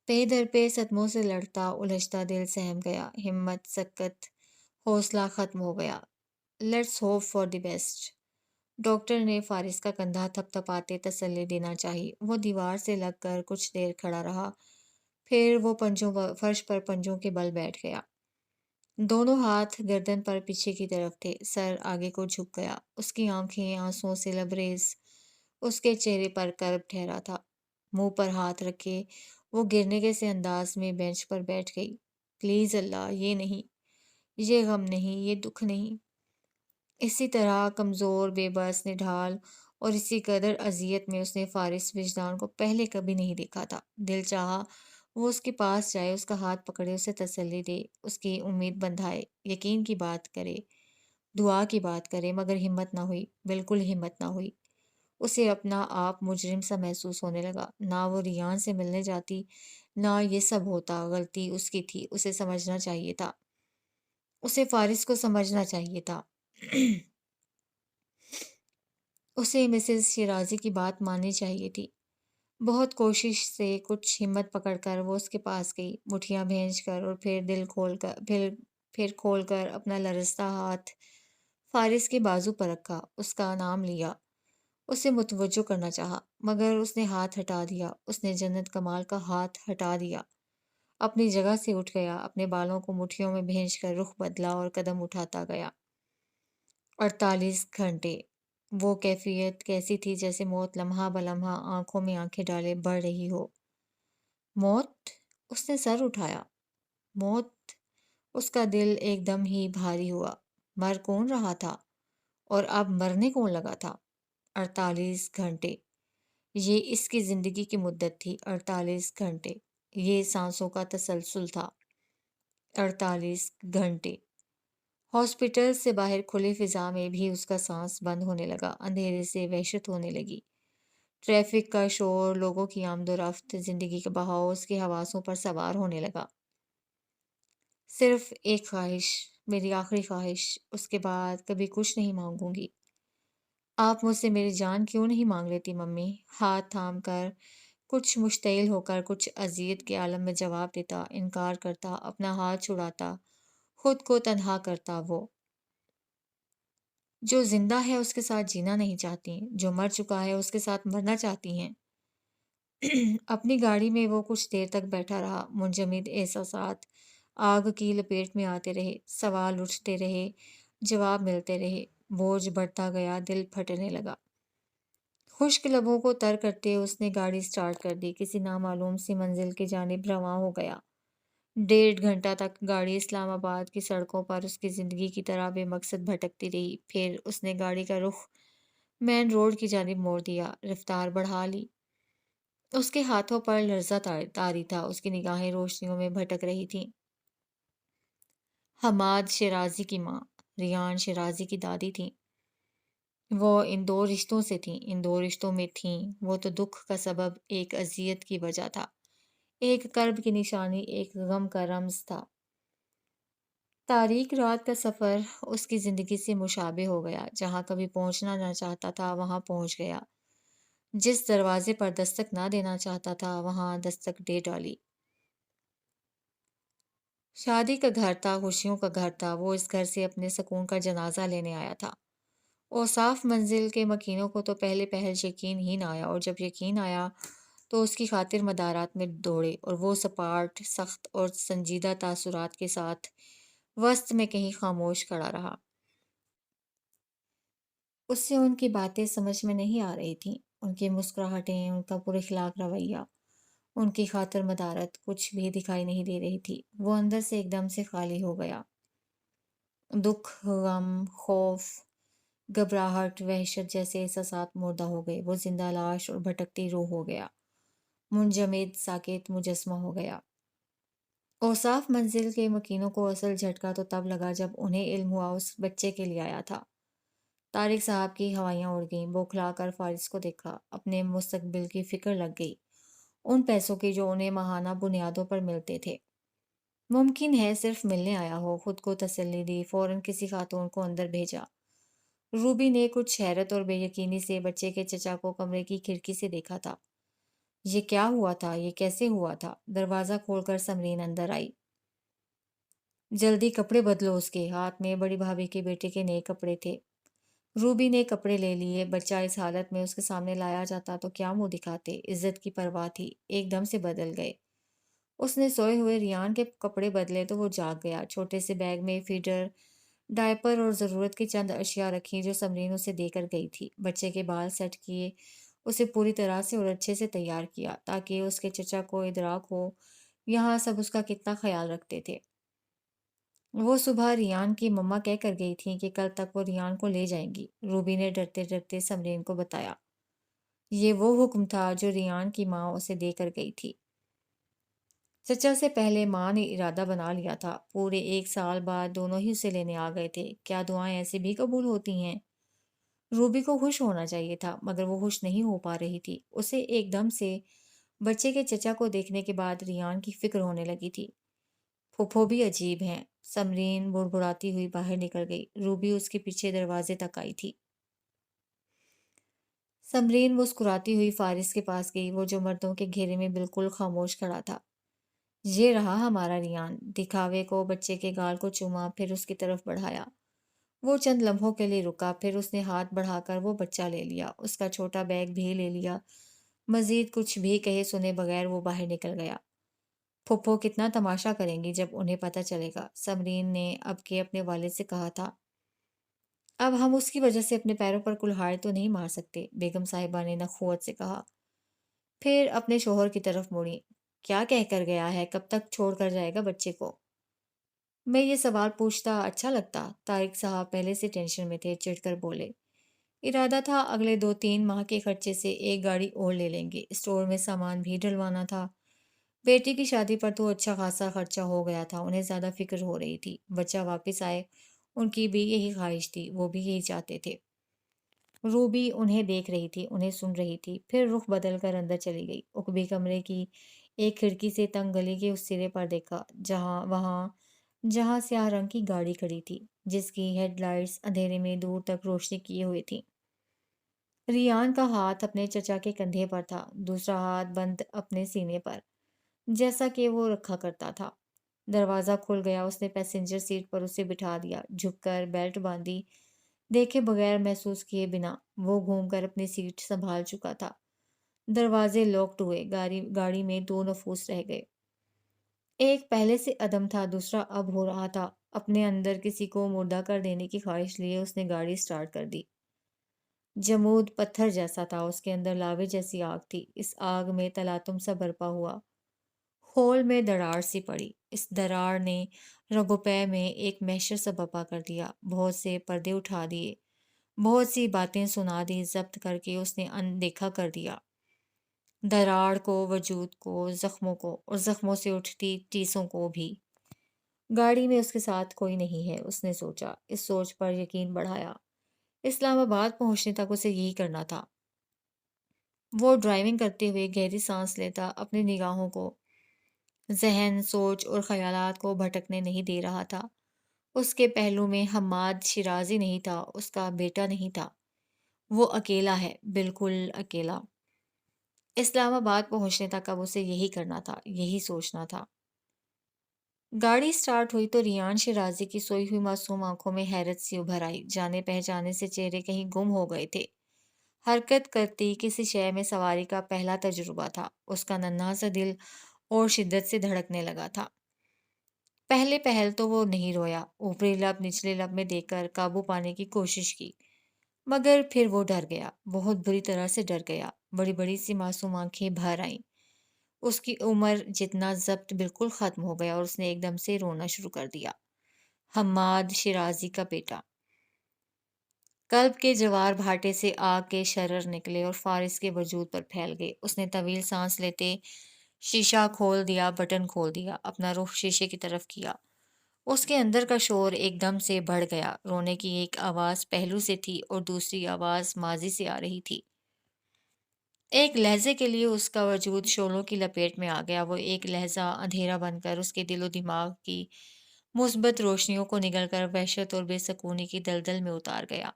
پے در پہ صدموں سے لڑتا الجھتا دل سہم گیا، ہمت سکت، حوصلہ ختم ہو گیا۔ Let's hope for the best. Doctor نے فارس کا کندھا تھپ تھپاتے تسلی دینا چاہی۔ وہ دیوار سے لگ کر کچھ دیر کھڑا رہا، پھر وہ فرش پر پنجوں کے بل بیٹھ گیا۔ دونوں ہاتھ گردن پر پیچھے کی طرف تھے، سر آگے کو جھک گیا، اس کی آنکھیں آنسوؤں سے لبریز، اس کے چہرے پر کرب ٹھہرا تھا۔ منہ پر ہاتھ رکھے وہ گرنے کے سے انداز میں بینچ پر بیٹھ گئی۔ پلیز اللہ، یہ نہیں، یہ غم نہیں، یہ دکھ نہیں۔ اسی طرح کمزور بے بس نڈھال اور اسی قدر اذیت میں اس نے فارس وجدان کو پہلے کبھی نہیں دیکھا تھا۔ دل چاہا وہ اس کے پاس جائے، اس کا ہاتھ پکڑے، اسے تسلی دے، اس کی امید بندھائے، یقین کی بات کرے، دعا کی بات کرے، مگر ہمت نہ ہوئی، بالکل ہمت نہ ہوئی۔ اسے اپنا آپ مجرم سا محسوس ہونے لگا۔ نہ وہ ریان سے ملنے جاتی، نہ یہ سب ہوتا۔ غلطی اس کی تھی، اسے سمجھنا چاہیے تھا، اسے فارس کو سمجھنا چاہیے تھا۔ اسے مسز شیرازی کی بات ماننی چاہیے تھی۔ بہت کوشش سے کچھ ہمت پکڑ کر وہ اس کے پاس گئی، مٹھیاں بھینج کر، اور پھر پھر کھول کر اپنا لرزتا ہاتھ فارس کے بازو پر رکھا، اس کا نام لیا، اسے متوجہ کرنا چاہا، مگر اس نے ہاتھ ہٹا دیا، اس نے جنت کمال کا ہاتھ ہٹا دیا۔ اپنی جگہ سے اٹھ گیا، اپنے بالوں کو مٹھیوں میں بھینج کر رخ بدلا اور قدم اٹھاتا گیا۔ 48 گھنٹے، وہ کیفیت کیسی تھی جیسے موت لمحہ بلمحہ آنکھوں میں آنکھیں ڈالے بڑھ رہی ہو۔ موت؟ اس نے سر اٹھایا۔ موت؟ اس کا دل ایک دم ہی بھاری ہوا۔ مر کون رہا تھا اور اب مرنے کون لگا تھا؟ 48 گھنٹے، یہ اس کی زندگی کی مدت تھی۔ 48 گھنٹے، یہ سانسوں کا تسلسل تھا۔ 48 گھنٹے۔ ہاسپٹل سے باہر کھلی فضا میں بھی اس کا سانس بند ہونے لگا، اندھیرے سے وحشت ہونے لگی۔ ٹریفک کا شور، لوگوں کی آمد و رفت، زندگی کا بہاؤ اس کے حواسوں پر سوار ہونے لگا۔ صرف ایک خواہش، میری آخری خواہش، اس کے بعد کبھی کچھ نہیں مانگوں گی۔ آپ مجھ سے میری جان کیوں نہیں مانگ لیتی ممی؟ ہاتھ تھام کر، کچھ مشتعل ہو کر، کچھ اذیت کے عالم میں جواب دیتا، انکار کرتا، اپنا ہاتھ چھڑاتا، خود کو تنہا کرتا۔ وہ جو زندہ ہے اس کے ساتھ جینا نہیں چاہتی، جو مر چکا ہے اس کے ساتھ مرنا چاہتی ہیں۔ اپنی گاڑی میں وہ کچھ دیر تک بیٹھا رہا، منجمد احساسات آگ کی لپیٹ میں آتے رہے، سوال اٹھتے رہے، جواب ملتے رہے، بوجھ بڑھتا گیا، دل پھٹنے لگا۔ خشک لبوں کو تر کرتے اس نے گاڑی سٹارٹ کر دی، کسی نامعلوم سی منزل کی جانب رواں ہو گیا۔ 1.5 گھنٹہ تک گاڑی اسلام آباد کی سڑکوں پر اس کی زندگی کی طرح بے مقصد بھٹکتی رہی، پھر اس نے گاڑی کا رخ مین روڈ کی جانب موڑ دیا، رفتار بڑھا لی۔ اس کے ہاتھوں پر لرزہ طاری تھا، اس کی نگاہیں روشنیوں میں بھٹک رہی تھیں۔ حماد شیرازی کی ماں، ریان شیرازی کی دادی تھیں۔ وہ ان 2 رشتوں سے تھیں، ان 2 رشتوں میں تھیں۔ وہ تو دکھ کا سبب ایک اذیت کی وجہ تھا، ایک کرب کی نشانی، ایک غم کا رمز تھا۔ تاریک رات کا سفر اس کی زندگی سے مشابہ ہو گیا، جہاں کبھی پہنچنا نہ چاہتا تھا وہاں پہنچ گیا، جس دروازے پر دستک نہ دینا چاہتا تھا وہاں دستک دے ڈالی۔ شادی کا گھر تھا، خوشیوں کا گھر تھا، وہ اس گھر سے اپنے سکون کا جنازہ لینے آیا تھا۔ اوصاف منزل کے مکینوں کو تو پہلے پہل یقین ہی نہ آیا، اور جب یقین آیا تو اس کی خاطر مدارات میں دوڑے، اور وہ سپاٹ، سخت اور سنجیدہ تاثرات کے ساتھ وسط میں کہیں خاموش کھڑا رہا۔ اس سے ان کی باتیں سمجھ میں نہیں آ رہی تھیں، ان کی مسکراہٹیں، ان کا پر اخلاق رویہ، ان کی خاطر مدارت کچھ بھی دکھائی نہیں دے رہی تھی۔ وہ اندر سے ایک دم سے خالی ہو گیا۔ دکھ، غم، خوف، گھبراہٹ، وحشت جیسے احساسات مردہ ہو گئے۔ وہ زندہ لاش اور بھٹکتی روح ہو گیا، منجمد ساکت مجسمہ ہو گیا۔ اوصاف منزل کے مکینوں کو اصل جھٹکا تو تب لگا جب انہیں علم ہوا اس بچے کے لیے آیا تھا۔ طارق صاحب کی ہوائیاں اڑ گئیں، بوکھلا کر فارس کو دیکھا۔ اپنے مستقبل کی فکر لگ گئی، ان پیسوں کی جو انہیں ماہانہ بنیادوں پر ملتے تھے۔ ممکن ہے صرف ملنے آیا ہو۔ خود کو تسلی دی، فوراً کسی خاتون کو اندر بھیجا۔ روبی نے کچھ حیرت اور بے یقینی سے بچے کے چچا کو کمرے کی کھڑکی سے دیکھا تھا۔ یہ کیا ہوا تھا؟ یہ کیسے ہوا تھا؟ دروازہ کھول کر سمرین اندر آئی۔ جلدی کپڑے بدلو۔ اس کے ہاتھ میں بڑی بھابھی کے بیٹے کے نئے کپڑے تھے۔ روبی نے کپڑے لے لیے۔ بچہ اس حالت میں اس کے سامنے لایا جاتا تو کیا منہ دکھاتے؟ عزت کی پرواہ تھی، ایک دم سے بدل گئے۔ اس نے سوئے ہوئے ریان کے کپڑے بدلے تو وہ جاگ گیا۔ چھوٹے سے بیگ میں فیڈر، ڈائپر اور ضرورت کی چند اشیاء رکھی جو سمرین اسے دے کر گئی تھی۔ بچے کے بال سیٹ کیے، اسے پوری طرح سے اور اچھے سے تیار کیا تاکہ اس کے چچا کو ادراک ہو یہاں سب اس کا کتنا خیال رکھتے تھے۔ وہ صبح ریان کی مما کہہ کر گئی تھیں کہ کل تک وہ ریان کو لے جائیں گی۔ روبی نے ڈرتے ڈرتے سمرین کو بتایا۔ یہ وہ حکم تھا جو ریان کی ماں اسے دے کر گئی تھی۔ چچا سے پہلے ماں نے ارادہ بنا لیا تھا۔ پورے 1 سال بعد دونوں ہی اسے لینے آ گئے تھے۔ کیا دعائیں ایسے بھی قبول ہوتی ہیں؟ روبی کو خوش ہونا چاہیے تھا مگر وہ خوش نہیں ہو پا رہی تھی۔ اسے ایک دم سے بچے کے چچا کو دیکھنے کے بعد ریان کی فکر ہونے لگی تھی۔ پھوپھو بھی عجیب ہیں۔ سمرین بڑبڑاتی ہوئی باہر نکل گئی۔ روبی اس کے پیچھے دروازے تک آئی تھی۔ سمرین مسکراتی ہوئی فارس کے پاس گئی، وہ جو مردوں کے گھیرے میں بالکل خاموش کھڑا تھا۔ یہ رہا ہمارا ریان۔ دکھاوے کو بچے کے گال کو چوما، پھر اس کی طرف بڑھایا۔ وہ چند لمحوں کے لیے رکا، پھر اس نے ہاتھ بڑھا کر وہ بچہ لے لیا، اس کا چھوٹا بیگ بھی لے لیا۔ مزید کچھ بھی کہے سنے بغیر وہ باہر نکل گیا۔ پھوپھو کتنا تماشا کریں گی جب انہیں پتہ چلے گا، سمرین نے اب کے اپنے والد سے کہا تھا۔ اب ہم اس کی وجہ سے اپنے پیروں پر کلہاڑ تو نہیں مار سکتے، بیگم صاحبہ نے نخوت سے کہا۔ پھر اپنے شوہر کی طرف مڑی۔ کیا کہہ کر گیا ہے؟ کب تک چھوڑ کر جائے گا بچے کو؟ میں یہ سوال پوچھتا اچھا لگتا؟ طارق صاحب پہلے سے ٹینشن میں تھے، چڑھ کر بولے۔ ارادہ تھا اگلے 2-3 ماہ کے خرچے سے ایک گاڑی اور لے لیں گے، اسٹور میں سامان بھی ڈلوانا تھا۔ بیٹی کی شادی پر تو اچھا خاصا خرچہ ہو گیا تھا، انہیں زیادہ فکر ہو رہی تھی۔ بچہ واپس آئے، ان کی بھی یہی خواہش تھی، وہ بھی یہی چاہتے تھے۔ روبی انہیں دیکھ رہی تھی، انہیں سن رہی تھی، پھر رخ بدل کر اندر چلی گئی۔ عقبی کمرے کی ایک کھڑکی سے تنگ گلی کے اس سرے پر دیکھا، جہاں سیاہ رنگ کی گاڑی کھڑی تھی، جس کی ہیڈ لائٹس اندھیرے میں دور تک روشنی کیے ہوئے تھیں۔ ریان کا ہاتھ اپنے چچا کے کندھے پر تھا، دوسرا ہاتھ بند اپنے سینے پر، جیسا کہ وہ رکھا کرتا تھا۔ دروازہ کھل گیا، اس نے پیسنجر سیٹ پر اسے بٹھا دیا، جھک کر بیلٹ باندھی، دیکھے بغیر محسوس کیے بنا۔ وہ گھوم کر اپنی سیٹ سنبھال چکا تھا۔ دروازے لاکڈ ہوئے، گاڑی میں 2 نفوس رہ گئے۔ ایک پہلے سے عدم تھا، دوسرا اب ہو رہا تھا۔ اپنے اندر کسی کو مردہ کر دینے کی خواہش لیے اس نے گاڑی سٹارٹ کر دی۔ جمود پتھر جیسا تھا، اس کے اندر لاوے جیسی آگ تھی۔ اس آگ میں تلاطم سا برپا ہوا، ہول میں دراڑ سی پڑی۔ اس دراڑ نے رگ و پے میں ایک محشر سا برپا کر دیا، بہت سے پردے اٹھا دیے، بہت سی باتیں سنا دی، ضبط کر کے اس نے اندیکھا کر دیا، دراڑ کو، وجود کو، زخموں کو، اور زخموں سے اٹھتی ٹیسوں کو بھی۔ گاڑی میں اس کے ساتھ کوئی نہیں ہے، اس نے سوچا۔ اس سوچ پر یقین بڑھایا۔ اسلام آباد پہنچنے تک اسے یہی کرنا تھا۔ وہ ڈرائیونگ کرتے ہوئے گہری سانس لیتا، اپنی نگاہوں کو، ذہن، سوچ اور خیالات کو بھٹکنے نہیں دے رہا تھا۔ اس کے پہلو میں حماد شیرازی نہیں تھا، اس کا بیٹا نہیں تھا۔ وہ اکیلا ہے، بالکل اکیلا۔ اسلام آباد پہنچنے تک اب اسے یہی کرنا تھا، یہی سوچنا تھا۔ گاڑی سٹارٹ ہوئی تو ریان شیرازی کی سوئی ہوئی معصوم آنکھوں میں حیرت سی ابھر آئی۔ جانے پہچانے سے چہرے کہیں گم ہو گئے تھے۔ حرکت کرتی کسی شے میں سواری کا پہلا تجربہ تھا۔ اس کا ننھا سا دل اور شدت سے دھڑکنے لگا تھا۔ پہلے پہل تو وہ نہیں رویا، اوپری لب نچلے لب میں دے کر قابو پانے کی کوشش کی، مگر پھر وہ ڈر گیا، بہت بری طرح سے ڈر گیا، بڑی بڑی سی معصوم آنکھیں بھر آئیں، اس کی عمر جتنا ضبط بالکل ختم ہو گیا اور اس نے ایک دم سے رونا شروع کر دیا۔ حماد شیرازی کا بیٹا۔ قلب کے جوار بھاٹے سے آگ کے شرر نکلے اور فارس کے وجود پر پھیل گئے۔ اس نے طویل سانس لیتے شیشہ کھول دیا، بٹن کھول دیا، اپنا رخ شیشے کی طرف کیا۔ اس کے اندر کا شور ایک دم سے بڑھ گیا، رونے کی ایک آواز پہلو سے تھی اور دوسری آواز ماضی سے آ رہی تھی۔ ایک لہجے کے لیے اس کا وجود شعلوں کی لپیٹ میں آ گیا، وہ ایک لہجہ اندھیرا بن کر اس کے دل و دماغ کی مثبت روشنیوں کو نگل کر وحشت اور بے سکونی کی دلدل میں اتار گیا۔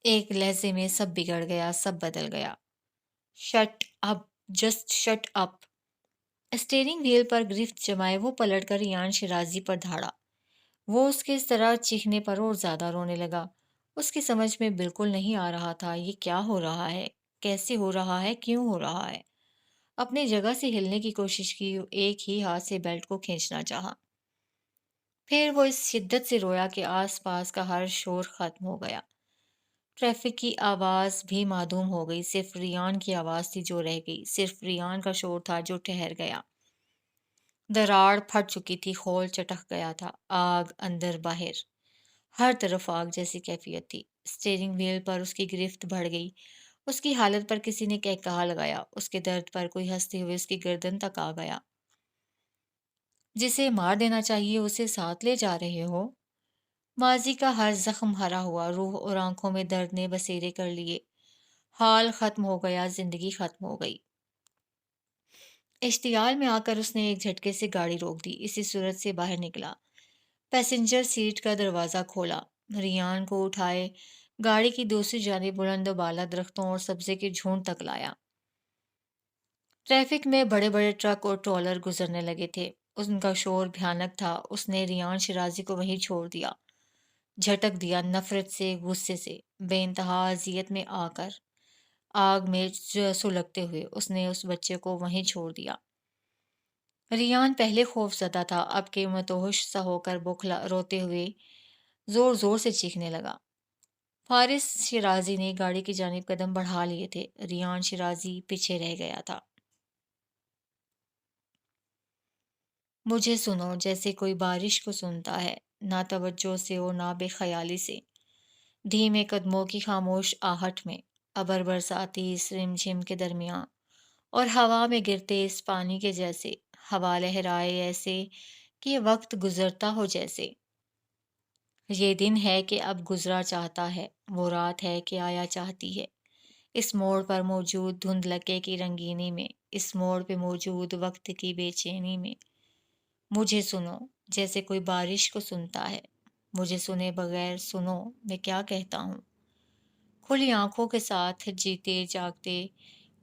ایک لہجے میں سب بگڑ گیا، سب بدل گیا۔ Shut up, just shut up. Steering wheel پر گرفت جمائے وہ پلٹ کر ریان شیرازی پر دھاڑا۔ وہ اس کے اس طرح چیخنے پر اور زیادہ رونے لگا۔ اس کی سمجھ میں بالکل نہیں آ رہا تھا یہ کیا ہو رہا ہے، کیسے ہو رہا ہے، کیوں ہو رہا ہے۔ اپنی جگہ سے ہلنے کی کوشش کی، ایک ہی ہاتھ سے بیلٹ کو کھینچنا چاہا۔ پھر وہ اس شدت سے رویا کہ آس پاس کا ہر شور ختم ہو گیا۔ ٹریفک کی آواز بھی معدوم ہو گئی، صرف ریان کی آواز تھی جو رہ گئی، صرف ریان کا شور تھا جو ٹھہر گیا۔ دراڑ پھٹ چکی تھی، خول چٹک گیا تھا، آگ اندر باہر، ہر طرف آگ جیسی کیفیت تھی۔ اسٹیئرنگ وہیل پر اس کی گرفت بڑھ گئی، اس کی حالت پر کسی نے کہا لگایا، اس کے درد پر کوئی ہنستے ہوئے اس کی گردن تک آ گیا۔ جسے مار دینا چاہیے اسے ساتھ لے جا رہے ہو۔ ماضی کا ہر زخم ہرا ہوا، روح اور آنکھوں میں درد نے بسیرے کر لیے، حال ختم ہو گیا، زندگی ختم ہو گئی۔ اشتعال میں آ کر اس نے ایک جھٹکے سے گاڑی روک دی، اسی صورت سے باہر نکلا، پیسنجر سیٹ کا دروازہ کھولا، ریان کو اٹھائے گاڑی کی دوسری جانب بلند و بالا درختوں اور سبزے کے جھونڈ تک لایا۔ ٹریفک میں بڑے بڑے ٹرک اور ٹرولر گزرنے لگے تھے، ان کا شور بھیانک تھا۔ اس نے ریان شیرازی کو وہیں چھوڑ دیا، جھٹک دیا، نفرت سے، غصے سے، بے انتہا اذیت میں آ کر، آگ میں سلگتے ہوئے اس نے اس بچے کو وہیں چھوڑ دیا۔ ریان پہلے خوف زدہ تھا، اب کہ متوحش سا ہو کر بوکھلا روتے ہوئے زور زور سے چیخنے لگا۔ فارس شیرازی نے گاڑی کی جانب قدم بڑھا لیے تھے، ریان شیرازی پیچھے رہ گیا تھا۔ مجھے سنو جیسے کوئی بارش کو سنتا ہے، نہ توجہ سے اور نہ بے خیالی سے، دھیمے قدموں کی خاموش آہٹ میں، ابر برساتی اس رم جھم کے درمیان، اور ہوا میں گرتے اس پانی کے جیسے، ہوا لہرائے ایسے کہ یہ وقت گزرتا ہو جیسے۔ یہ دن ہے کہ اب گزرا چاہتا ہے، وہ رات ہے کہ آیا چاہتی ہے، اس موڑ پر موجود دھند لکے کی رنگینی میں، اس موڑ پہ موجود وقت کی بے چینی میں۔ مجھے سنو جیسے کوئی بارش کو سنتا ہے، مجھے سنے بغیر سنو میں کیا کہتا ہوں۔ کھلی آنکھوں کے ساتھ جیتے جاگتے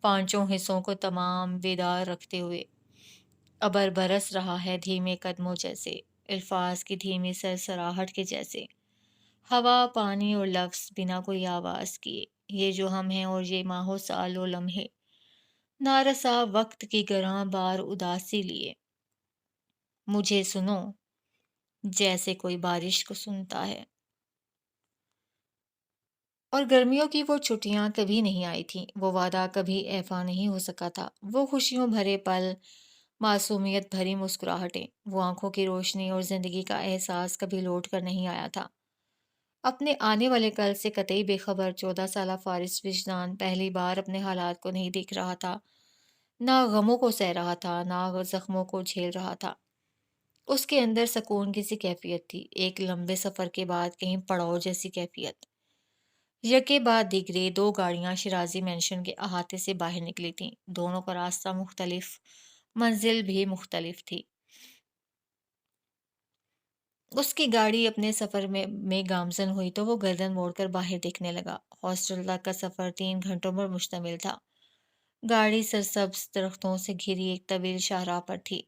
پانچوں حصوں کو تمام بیدار رکھتے ہوئے، ابر برس رہا ہے دھیمے قدموں جیسے، الفاظ کی دھیمی سرسراہٹ کے جیسے، ہوا، پانی اور لفظ بنا کوئی آواز کیے، یہ جو ہم ہیں اور یہ ماہو سال و لمحے، نارسا وقت کی گراں بار اداسی لیے۔ مجھے سنو جیسے کوئی بارش کو سنتا ہے۔ اور گرمیوں کی وہ چھٹیاں کبھی نہیں آئی تھیں، وہ وعدہ کبھی ایفا نہیں ہو سکا تھا، وہ خوشیوں بھرے پل، معصومیت بھری مسکراہٹیں، وہ آنکھوں کی روشنی اور زندگی کا احساس کبھی لوٹ کر نہیں آیا تھا۔ اپنے آنے والے کل سے قطعی بے خبر 14 سالہ فارس وجدان پہلی بار اپنے حالات کو نہیں دیکھ رہا تھا، نہ غموں کو سہ رہا تھا، نہ زخموں کو جھیل رہا تھا۔ اس کے اندر سکون کی سی کیفیت تھی، ایک لمبے سفر کے بعد کہیں پڑاؤ جیسی کیفیت۔ یکے بعد دیگرے دو گاڑیاں شیرازی مینشن کے احاطے سے باہر نکلی تھیں، دونوں کا راستہ مختلف، منزل بھی مختلف تھی۔ اس کی گاڑی اپنے سفر میں گامزن ہوئی تو وہ گردن موڑ کر باہر دیکھنے لگا۔ ہاسٹل تک کا سفر 3 گھنٹوں پر مشتمل تھا۔ گاڑی سرسبز درختوں سے گھری ایک طویل شاہراہ پر تھی۔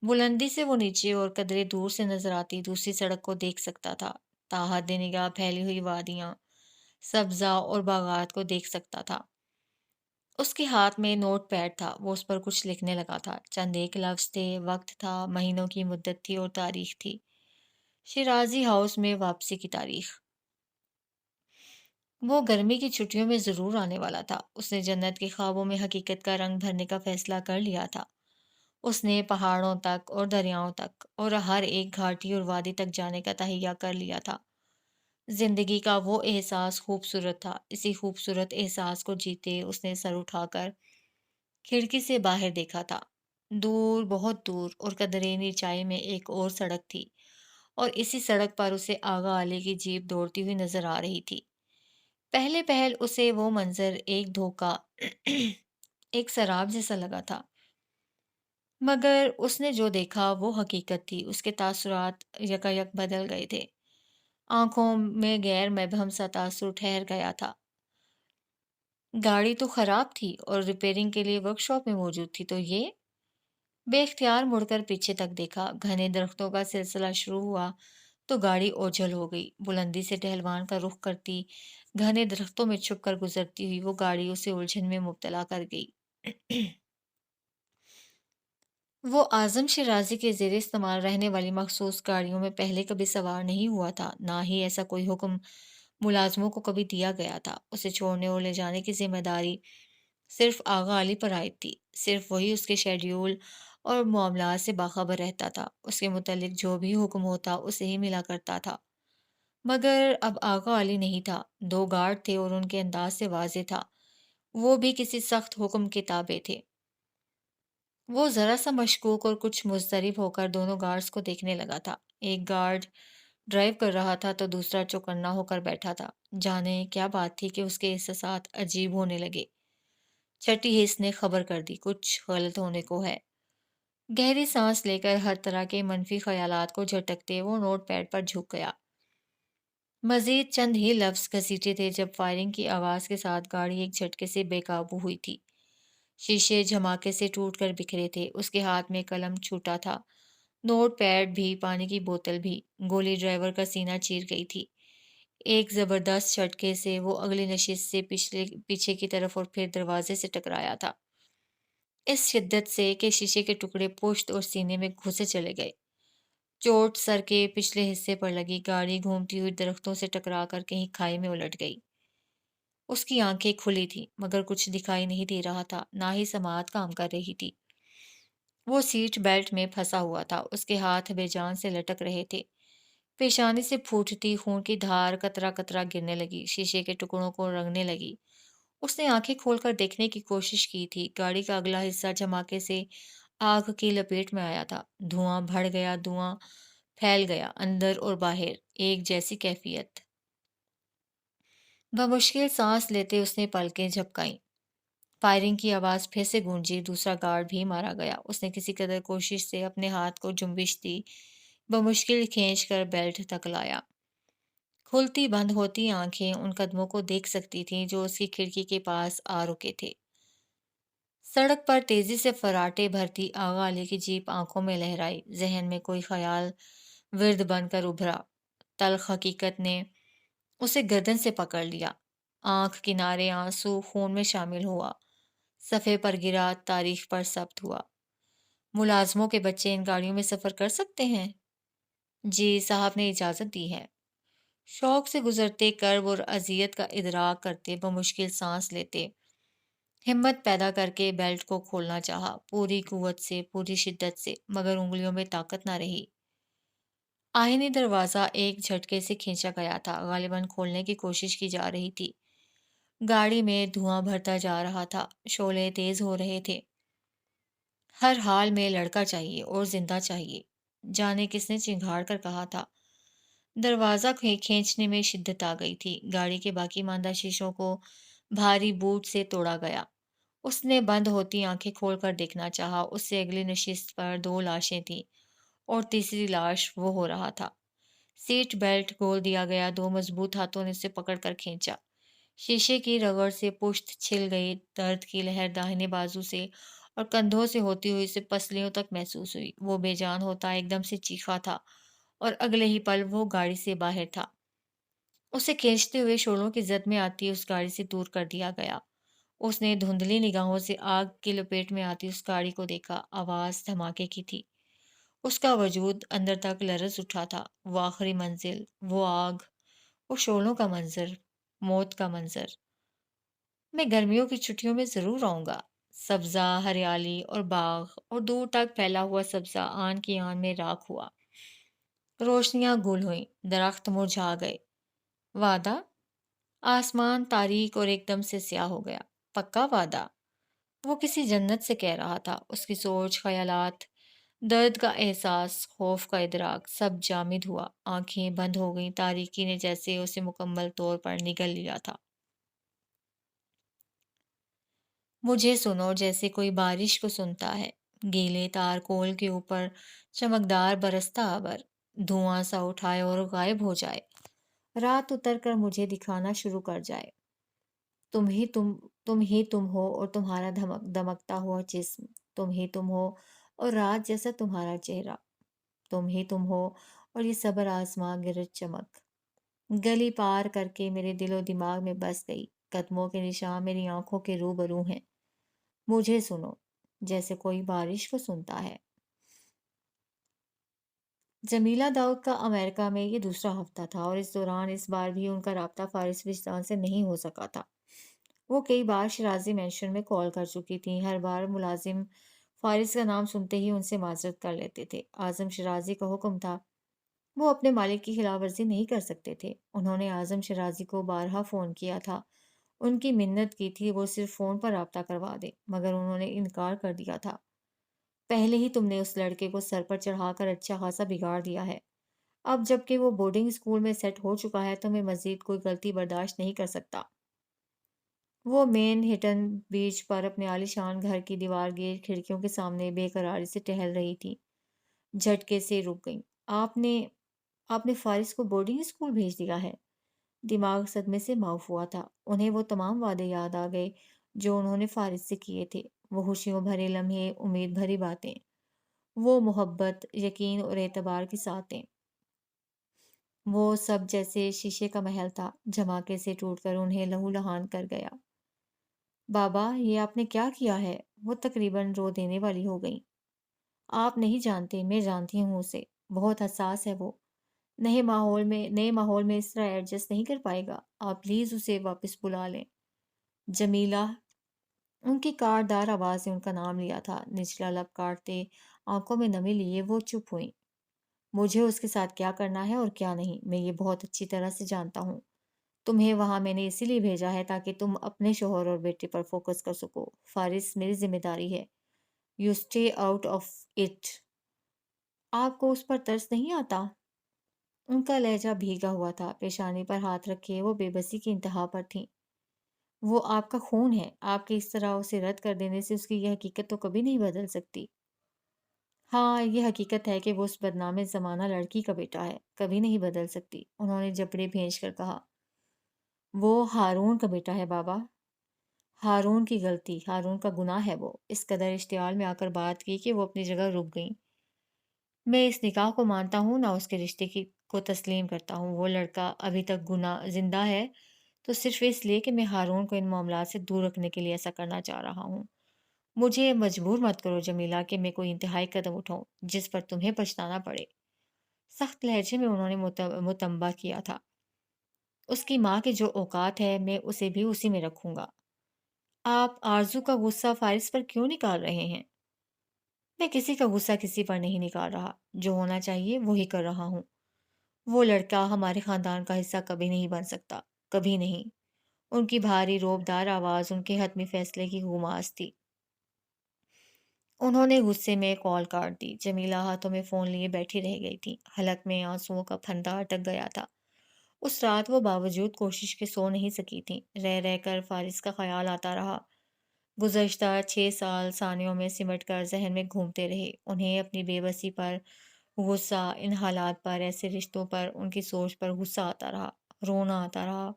بلندی سے وہ نیچے اور قدرے دور سے نظر آتی دوسری سڑک کو دیکھ سکتا تھا، تاحد نگاہ پھیلی ہوئی وادیاں، سبزہ اور باغات کو دیکھ سکتا تھا۔ اس کے ہاتھ میں نوٹ پیڈ تھا، وہ اس پر کچھ لکھنے لگا تھا۔ چند ایک لفظ تھے، وقت تھا، مہینوں کی مدت تھی اور تاریخ تھی۔ شیرازی ہاؤس میں واپسی کی تاریخ۔ وہ گرمی کی چھٹیوں میں ضرور آنے والا تھا۔ اس نے جنت کے خوابوں میں حقیقت کا رنگ بھرنے کا فیصلہ کر لیا تھا۔ اس نے پہاڑوں تک اور دریاؤں تک اور ہر ایک گھاٹی اور وادی تک جانے کا تہیہ کر لیا تھا۔ زندگی کا وہ احساس خوبصورت تھا۔ اسی خوبصورت احساس کو جیتے اس نے سر اٹھا کر کھڑکی سے باہر دیکھا تھا۔ دور، بہت دور اور قدرے نیچائی میں ایک اور سڑک تھی، اور اسی سڑک پر اسے آغا علی کی جیپ دوڑتی ہوئی نظر آ رہی تھی۔ پہلے پہل اسے وہ منظر ایک دھوکا ایک سراب جیسا لگا تھا، مگر اس نے جو دیکھا وہ حقیقت تھی۔ اس کے تاثرات یکایک بدل گئے تھے۔ آنکھوں میں غیر مبہم سا تاثر ٹھہر گیا تھا۔ گاڑی تو خراب تھی اور ریپیئرنگ کے لیے ورک شاپ میں موجود تھی، تو یہ بے اختیار مڑ کر پیچھے تک دیکھا۔ گھنے درختوں کا سلسلہ شروع ہوا تو گاڑی اوجھل ہو گئی۔ بلندی سے ٹہلوان کا رخ کرتی، گھنے درختوں میں چھپ کر گزرتی ہوئی وہ گاڑی اسے الجھن میں مبتلا کر گئی۔ وہ اعظم شیرازی کے زیر استعمال رہنے والی مخصوص گاڑیوں میں پہلے کبھی سوار نہیں ہوا تھا، نہ ہی ایسا کوئی حکم ملازموں کو کبھی دیا گیا تھا۔ اسے چھوڑنے اور لے جانے کی ذمہ داری صرف آغا علی پر عائد تھی۔ صرف وہی اس کے شیڈیول اور معاملات سے باخبر رہتا تھا۔ اس کے متعلق جو بھی حکم ہوتا اسے ہی ملا کرتا تھا۔ مگر اب آغا علی نہیں تھا، دو گارڈ تھے اور ان کے انداز سے واضح تھا وہ بھی کسی سخت حکم کے تابع تھے۔ وہ ذرا سا مشکوک اور کچھ مضطرب ہو کر دونوں گارڈز کو دیکھنے لگا تھا۔ ایک گارڈ ڈرائیو کر رہا تھا تو دوسرا چوکنا ہو کر بیٹھا تھا۔ جانے کیا بات تھی کہ اس کے احساسات عجیب ہونے لگے۔ چھٹی حس نے خبر کر دی، کچھ غلط ہونے کو ہے۔ گہری سانس لے کر ہر طرح کے منفی خیالات کو جھٹکتے وہ نوٹ پیڈ پر جھک گیا۔ مزید چند ہی لفظ گھسیٹے تھے جب فائرنگ کی آواز کے ساتھ گاڑی ایک جھٹکے سے بے قابو ہوئی تھی۔ شیشے جھماکے سے ٹوٹ کر بکھرے تھے۔ اس کے ہاتھ میں قلم چھوٹا تھا، نوٹ پیڈ بھی، پانی کی بوتل بھی۔ گولی ڈرائیور کا سینہ چیر گئی تھی۔ ایک زبردست جھٹکے سے وہ اگلی نشست سے پیچھے کی طرف اور پھر دروازے سے ٹکرایا تھا، اس شدت سے کہ شیشے کے ٹکڑے پشت اور سینے میں گھسے چلے گئے۔ چوٹ سر کے پچھلے حصے پر لگی۔ گاڑی گھومتی ہوئی درختوں سے ٹکرا کر کہیں کھائی میں الٹ گئی۔ اس کی آنکھیں کھلی تھیں مگر کچھ دکھائی نہیں دے رہا تھا، نہ ہی سماعت کام کر رہی تھی۔ وہ سیٹ بیلٹ میں پھنسا ہوا تھا، اس کے ہاتھ بے جان سے لٹک رہے تھے۔ پیشانی سے پھوٹتی خون کی دھار قطرہ قطرہ گرنے لگی، شیشے کے ٹکڑوں کو رنگنے لگی۔ اس نے آنکھیں کھول کر دیکھنے کی کوشش کی تھی۔ گاڑی کا اگلا حصہ دھماکے سے آگ کی لپیٹ میں آیا تھا۔ دھواں بڑھ گیا، دھواں پھیل گیا، اندر اور باہر ایک جیسی کیفیت۔ بمشکل سانس لیتے اس نے پلکیں جھپکائیں۔ فائرنگ کی آواز پھر سے گونجی، دوسرا گارڈ بھی مارا گیا۔ اس نے کسی قدر کوشش سے اپنے ہاتھ کو جنبش دی، بمشکل کھینچ کر بیلٹ تک لایا۔ کھلتی بند ہوتی آنکھیں ان قدموں کو دیکھ سکتی تھیں جو اس کی کھڑکی کے پاس آ رکے تھے۔ سڑک پر تیزی سے فراٹے بھرتی آغا علی کی جیپ آنکھوں میں لہرائی۔ ذہن میں کوئی خیال ورد بن کر ابھرا۔ تلخ حقیقت نے اسے گردن سے پکڑ لیا۔ آنکھ کنارے آنسو خون میں شامل ہوا، صفحے پر گرا، تاریخ پر ثبت ہوا۔ ملازموں کے بچے ان گاڑیوں میں سفر کر سکتے ہیں؟ جی صاحب نے اجازت دی ہے۔ شوق سے گزرتے کرب اور اذیت کا ادراک کرتے، بمشکل سانس لیتے، ہمت پیدا کر کے بیلٹ کو کھولنا چاہا، پوری قوت سے، پوری شدت سے، مگر انگلیوں میں طاقت نہ رہی۔ آہنی دروازہ ایک جھٹکے سے کھینچا گیا تھا، غالباً کھولنے کی کوشش کی جا رہی تھی۔ گاڑی میں دھواں بھرتا جا رہا تھا، شعلے تیز ہو رہے تھے۔ ہر حال میں لڑکا چاہیے اور زندہ چاہیے، جانے کس نے چنگھاڑ کر کہا تھا۔ دروازہ کھینچنے میں شدت آ گئی تھی۔ گاڑی کے باقی ماندہ شیشوں کو بھاری بوٹ سے توڑا گیا۔ اس نے بند ہوتی آنکھیں کھول کر دیکھنا چاہا۔ اس سے اگلی نشست پر دو لاشیں تھیں اور تیسری لاش وہ ہو رہا تھا۔ سیٹ بیلٹ کھول دیا گیا، دو مضبوط ہاتھوں نے اسے پکڑ کر کھینچا۔ شیشے کی رگڑ سے پشت چھل گئی، درد کی لہر داہنے بازو سے اور کندھوں سے ہوتی ہوئی اسے پسلیوں تک محسوس ہوئی۔ وہ بے جان ہوتا ایک دم سے چیخا تھا اور اگلے ہی پل وہ گاڑی سے باہر تھا۔ اسے کھینچتے ہوئے شعلوں کی زد میں آتی اس گاڑی سے دور کر دیا گیا اس نے دھندلی نگاہوں سے آگ کی لپیٹ میں آتی اس گاڑی کو دیکھا۔ آواز دھماکے کی تھی۔ اس کا وجود اندر تک لرز اٹھا تھا۔ وہ آخری منزل، وہ آگ، وہ شعلوں کا منظر، موت کا منظر۔ میں گرمیوں کی چھٹیوں میں ضرور آؤں گا۔ سبزہ، ہریالی اور باغ اور دور تک پھیلا ہوا سبزہ آن کی آن میں راکھ ہوا۔ روشنیاں گل ہوئیں، درخت مرجھا گئے۔ وعدہ؟ آسمان تاریک اور ایک دم سے سیاہ ہو گیا۔ پکا وعدہ؟ وہ کسی جنت سے کہہ رہا تھا۔ اس کی سوچ، خیالات، درد کا احساس، خوف کا ادراک سب جامد ہوا۔ آنکھیں بند ہو گئیں۔ تاریکی نے جیسے اسے مکمل طور پر نگل لیا تھا۔ مجھے سنو جیسے کوئی بارش کو سنتا ہے۔ گیلے تار کول کے اوپر چمکدار برستا ابر دھواں سا اٹھائے اور غائب ہو جائے۔ رات اتر کر مجھے دکھانا شروع کر جائے۔ تم ہی تم ہو اور تمہارا دمکتا ہوا جسم۔ تم ہی تم ہو اور رات جیسا تمہارا چہرہ۔ تم ہی تم ہو اور یہ صبر آسماں گرج چمک۔ گلی پار کر کے میرے دل و دماغ میں بس گئی۔ قدموں کے نشان میری آنکھوں کے روبرو ہیں۔ مجھے سنو جیسے کوئی بارش کو سنتا ہے۔ جمیلہ داؤد کا امریکہ میں یہ دوسرا ہفتہ تھا اور اس دوران اس بار بھی ان کا رابطہ فارس وجدان سے نہیں ہو سکا تھا۔ وہ کئی بار شیرازی مینشن میں کال کر چکی تھیں۔ ہر بار ملازم فارس کا نام سنتے ہی ان سے معذرت کر لیتے تھے۔ اعظم شیرازی کا حکم تھا، وہ اپنے مالک کی خلاف ورزی نہیں کر سکتے تھے۔ انہوں نے اعظم شیرازی کو بارہا فون کیا تھا، ان کی منت کی تھی وہ صرف فون پر رابطہ کروا دے، مگر انہوں نے انکار کر دیا تھا۔ پہلے ہی تم نے اس لڑکے کو سر پر چڑھا کر اچھا خاصا بگاڑ دیا ہے۔ اب جب کہ وہ بورڈنگ اسکول میں سیٹ ہو چکا ہے تو میں مزید کوئی غلطی برداشت نہیں کر سکتا۔ وہ مین ہٹن بیچ پر اپنے عالیشان گھر کی دیوار گیر کھڑکیوں کے سامنے بے قراری سے ٹہل رہی تھی۔ جھٹکے سے رک گئیں۔ آپ نے فارس کو بورڈنگ اسکول بھیج دیا ہے؟ دماغ صدمے سے معاف ہوا تھا۔ انہیں وہ تمام وعدے یاد آ گئے جو انہوں نے فارس سے کیے تھے۔ وہ خوشیوں بھرے لمحے، امید بھری باتیں، وہ محبت، یقین اور اعتبار کی ساتیں، وہ سب جیسے شیشے کا محل تھا، دھماکے سے ٹوٹ کر انہیں لہو لہان کر گیا۔ بابا یہ آپ نے کیا کیا ہے؟ وہ تقریباً رو دینے والی ہو گئیں۔ آپ نہیں جانتے، میں جانتی ہوں اسے، بہت حساس ہے وہ، نئے ماحول میں اس طرح ایڈجسٹ نہیں کر پائے گا۔ آپ پلیز اسے واپس بلا لیں۔ جمیلہ، ان کی کاٹدار آواز نے ان کا نام لیا تھا۔ نچلا لب کاٹتے، آنکھوں میں نمی لیے وہ چپ ہوئیں۔ مجھے اس کے ساتھ کیا کرنا ہے اور کیا نہیں، میں یہ بہت اچھی طرح سے جانتا ہوں۔ تمہیں وہاں میں نے اسی لیے بھیجا ہے تاکہ تم اپنے شوہر اور بیٹے پر فوکس کر سکو۔ فارس میری ذمہ داری ہے۔ You stay out of it. آپ کو اس پر ترس نہیں آتا؟ ان کا لہجہ بھیگا ہوا تھا، پیشانی پر ہاتھ رکھے وہ بے بسی کی انتہا پر تھیں۔ وہ آپ کا خون ہے، آپ کے اس طرح اسے رد کر دینے سے اس کی یہ حقیقت تو کبھی نہیں بدل سکتی۔ ہاں یہ حقیقت ہے کہ وہ اس بدنام زمانہ لڑکی کا بیٹا ہے، کبھی نہیں بدل سکتی۔ انہوں نے جبڑے بھینچ کر کہا۔ وہ ہارون کا بیٹا ہے بابا۔ ہارون کی غلطی، ہارون کا گناہ ہے وہ۔ اس قدر اشتعال میں آ کر بات کی کہ وہ اپنی جگہ رک گئیں۔ میں اس نکاح کو مانتا ہوں، نہ اس کے رشتے کو تسلیم کرتا ہوں۔ وہ لڑکا ابھی تک زندہ ہے تو صرف اس لیے کہ میں ہارون کو ان معاملات سے دور رکھنے کے لیے ایسا کرنا چاہ رہا ہوں۔ مجھے مجبور مت کرو جمیلہ کہ میں کوئی انتہائی قدم اٹھاؤں جس پر تمہیں پچھتانا پڑے۔ سخت لہجے میں انہوں نے متنبہ کیا تھا۔ اس کی ماں کے جو اوقات ہے میں اسے بھی اسی میں رکھوں گا۔ آپ آرزو کا غصہ فارس پر کیوں نکال رہے ہیں؟ میں کسی کا غصہ کسی پر نہیں نکال رہا، جو ہونا چاہیے وہی کر رہا ہوں۔ وہ لڑکا ہمارے خاندان کا حصہ کبھی نہیں بن سکتا، کبھی نہیں۔ ان کی بھاری روبدار آواز ان کے حتمی فیصلے کی گماس تھی۔ انہوں نے غصے میں کال کاٹ دی۔ جمیلہ ہاتھوں میں فون لیے بیٹھی رہ گئی تھی۔ حلق میں آنسوؤں کا پھندا اٹک گیا تھا۔ اس رات وہ باوجود کوشش کے سو نہیں سکی تھیں۔ رہ رہ کر فارس کا خیال آتا رہا۔ گزشتہ 6 سال ثانیوں میں سمٹ کر ذہن میں گھومتے رہے۔ انہیں اپنی بے بسی پر غصہ، ان حالات پر، ایسے رشتوں پر، ان کی سوچ پر غصہ آتا رہا، رونا آتا رہا۔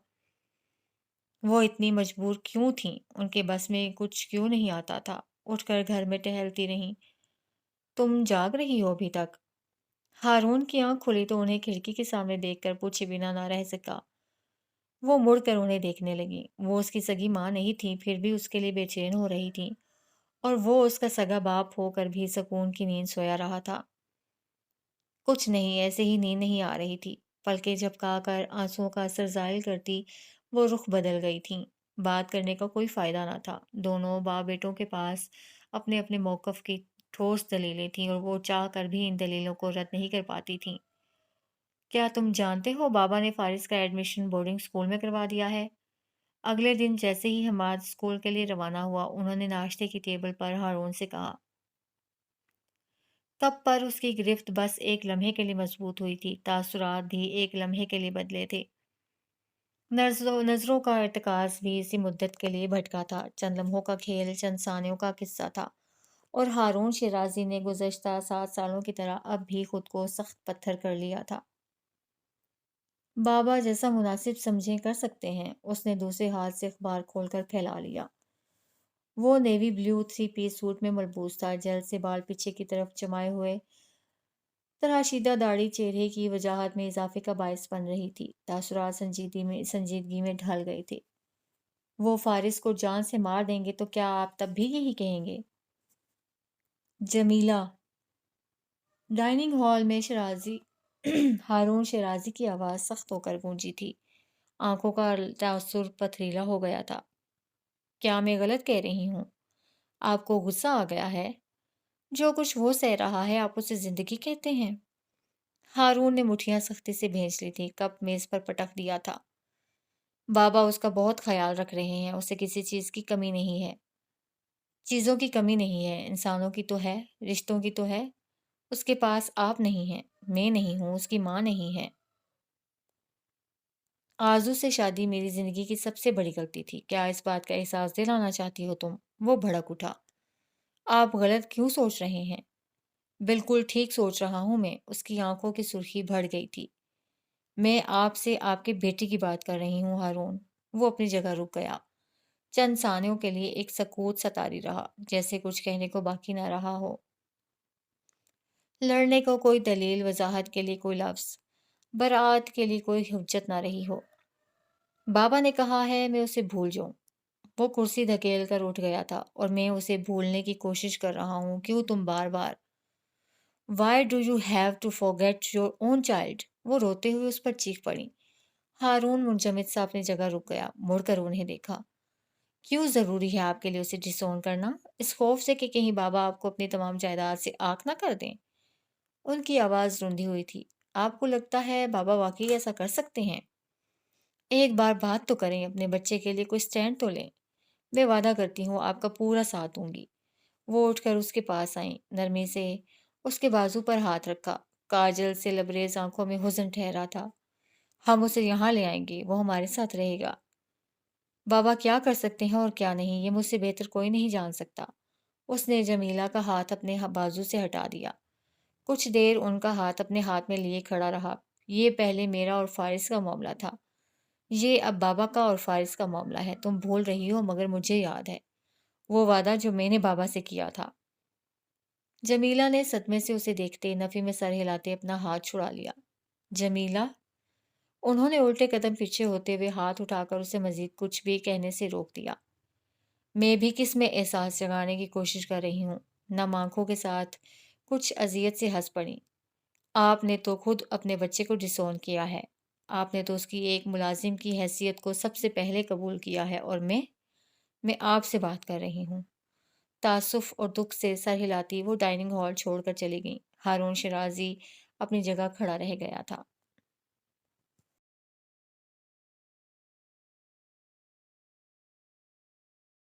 وہ اتنی مجبور کیوں تھیں؟ ان کے بس میں کچھ کیوں نہیں آتا تھا؟ اٹھ کر گھر میں ٹہلتی رہیں۔ تم جاگ رہی ہو ابھی تک؟ ہارون کی آنکھ کھلی تو انہیں کھڑکی کے سامنے دیکھ کر پوچھے بنا نہ رہ سکا۔ وہ مڑ کر انہیں دیکھنے لگی۔ وہ اس کی سگی ماں نہیں تھی، پھر بھی اس کے لیے بے چین ہو رہی تھی، اور وہ اس کا سگا باپ ہو کر بھی سکون کی نیند سویا رہا تھا۔ کچھ نہیں، ایسے ہی نیند نہیں آ رہی تھی۔ پلکیں جھپکا کر آنسوؤں کا اثر زائل کرتی وہ رخ بدل گئی تھیں۔ بات کرنے کا کوئی فائدہ نہ تھا۔ دونوں باپ بیٹوں کے پاس اپنے اپنے موقف کی ٹھوس دلیلیں تھیں، اور وہ چاہ کر بھی ان دلیلوں کو رد نہیں کر پاتی تھیں۔ کیا تم جانتے ہو بابا نے فارس کا ایڈمیشن بورڈنگ اسکول میں کروا دیا ہے؟ اگلے دن جیسے ہی حماد اسکول کے لیے روانہ ہوا، انہوں نے ناشتے کی ٹیبل پر ہارون سے کہا۔ کپ پر اس کی گرفت بس ایک لمحے کے لیے مضبوط ہوئی تھی، تاثرات بھی ایک لمحے کے لیے بدلے تھے۔ نظروں کا ارتکاز بھی اسی مدت کے لیے بھٹکا تھا، چند لمحوں کا کھیل، چند ثانیوں کا قصہ تھا، اور ہارون شیرازی نے گزشتہ 7 سالوں کی طرح اب بھی خود کو سخت پتھر کر لیا تھا۔ بابا جیسا مناسب سمجھیں کر سکتے ہیں۔ اس نے دوسرے ہاتھ سے اخبار کھول کر پھیلا لیا۔ وہ نیوی بلیو 3 پیس سوٹ میں ملبوس تھا، جلد سے بال پیچھے کی طرف جمائے ہوئے، تراشیدہ داڑھی چہرے کی وجاہت میں اضافے کا باعث بن رہی تھی۔ تاثرات سنجیدگی میں ڈھل گئے تھے۔ وہ فارس کو جان سے مار دیں گے تو کیا آپ تب بھی یہی کہیں گے؟ جمیلہ! ڈائننگ ہال میں شیرازی ہارون شیرازی کی آواز سخت ہو کر گونجی تھی۔ آنکھوں کا تاثر پتھریلا ہو گیا تھا۔ کیا میں غلط کہہ رہی ہوں؟ آپ کو غصہ آ گیا ہے؟ جو کچھ وہ سہ رہا ہے آپ اسے زندگی کہتے ہیں؟ ہارون نے مٹھیاں سختی سے بھینچ لی تھی، کپ میز پر پٹک دیا تھا۔ بابا اس کا بہت خیال رکھ رہے ہیں، اسے کسی چیز کی کمی نہیں ہے۔ چیزوں کی کمی نہیں ہے، انسانوں کی تو ہے، رشتوں کی تو ہے۔ اس کے پاس آپ نہیں ہیں، میں نہیں ہوں، اس کی ماں نہیں ہے۔ آرزو سے شادی میری زندگی کی سب سے بڑی غلطی تھی، کیا اس بات کا احساس دلانا چاہتی ہو تم؟ وہ بھڑک اٹھا۔ آپ غلط کیوں سوچ رہے ہیں؟ بالکل ٹھیک سوچ رہا ہوں میں۔ اس کی آنکھوں کی سرخی بڑھ گئی تھی۔ میں آپ سے آپ کے بیٹے کی بات کر رہی ہوں ہارون۔ وہ اپنی جگہ رک گیا۔ چند ثانیوں کے لیے ایک سکوت ستاری رہا، جیسے کچھ کہنے کو باقی نہ رہا ہو۔ لڑنے کو کوئی دلیل، وضاحت کے لیے کوئی لفظ، برات کے لیے کوئی حجت نہ رہی ہو۔ بابا نے کہا ہے میں اسے بھول جاؤں۔ وہ کرسی دھکیل کر اٹھ گیا تھا۔ اور میں اسے بھولنے کی کوشش کر رہا ہوں، کیوں تم بار بار Why do you have to forget your own child؟ وہ روتے ہوئے اس پر چیخ پڑی۔ ہارون منجمد سا اپنی جگہ رک گیا، مڑ کر انہیں دیکھا۔ کیوں ضروری ہے آپ کے لیے اسے ڈس اون کرنا؟ اس خوف سے کہ کہیں بابا آپ کو اپنی تمام جائیداد سے آنکھ نہ کر دیں؟ ان کی آواز روندھی ہوئی تھی۔ آپ کو لگتا ہے بابا واقعی ایسا کر سکتے ہیں؟ ایک بار بات تو کریں، اپنے بچے کے لیے کوئی سٹینڈ تو لیں۔ میں وعدہ کرتی ہوں آپ کا پورا ساتھ دوں گی۔ وہ اٹھ کر اس کے پاس آئیں، نرمی سے اس کے بازو پر ہاتھ رکھا۔ کاجل سے لبریز آنکھوں میں حزن ٹھہرا تھا۔ ہم اسے یہاں لے آئیں گے، وہ ہمارے ساتھ رہے گا۔ بابا کیا کر سکتے ہیں اور کیا نہیں، یہ مجھ سے بہتر کوئی نہیں جان سکتا۔ اس نے جمیلہ کا ہاتھ اپنے بازو سے ہٹا دیا۔ کچھ دیر ان کا ہاتھ اپنے ہاتھ میں لیے کھڑا رہا۔ یہ پہلے میرا اور فارس کا معاملہ تھا، یہ اب بابا کا اور فارس کا معاملہ ہے۔ تم بھول رہی ہو، مگر مجھے یاد ہے وہ وعدہ جو میں نے بابا سے کیا تھا۔ جمیلہ نے صدمے سے اسے دیکھتے، نفی میں سر ہلاتے اپنا ہاتھ چھڑا لیا۔ جمیلہ! انہوں نے الٹے قدم پیچھے ہوتے ہوئے ہاتھ اٹھا کر اسے مزید کچھ بھی کہنے سے روک دیا۔ میں بھی کس میں احساس جگانے کی کوشش کر رہی ہوں؟ نم آنکھوں کے ساتھ کچھ اذیت سے ہنس پڑی۔ آپ نے تو خود اپنے بچے کو ڈس اون کیا ہے۔ آپ نے تو اس کی ایک ملازم کی حیثیت کو سب سے پہلے قبول کیا ہے، اور میں آپ سے بات کر رہی ہوں۔ تاسف اور دکھ سے سر ہلاتی وہ ڈائننگ ہال چھوڑ کر چلی گئیں۔ ہارون شیرازی اپنی جگہ کھڑا رہ گیا تھا۔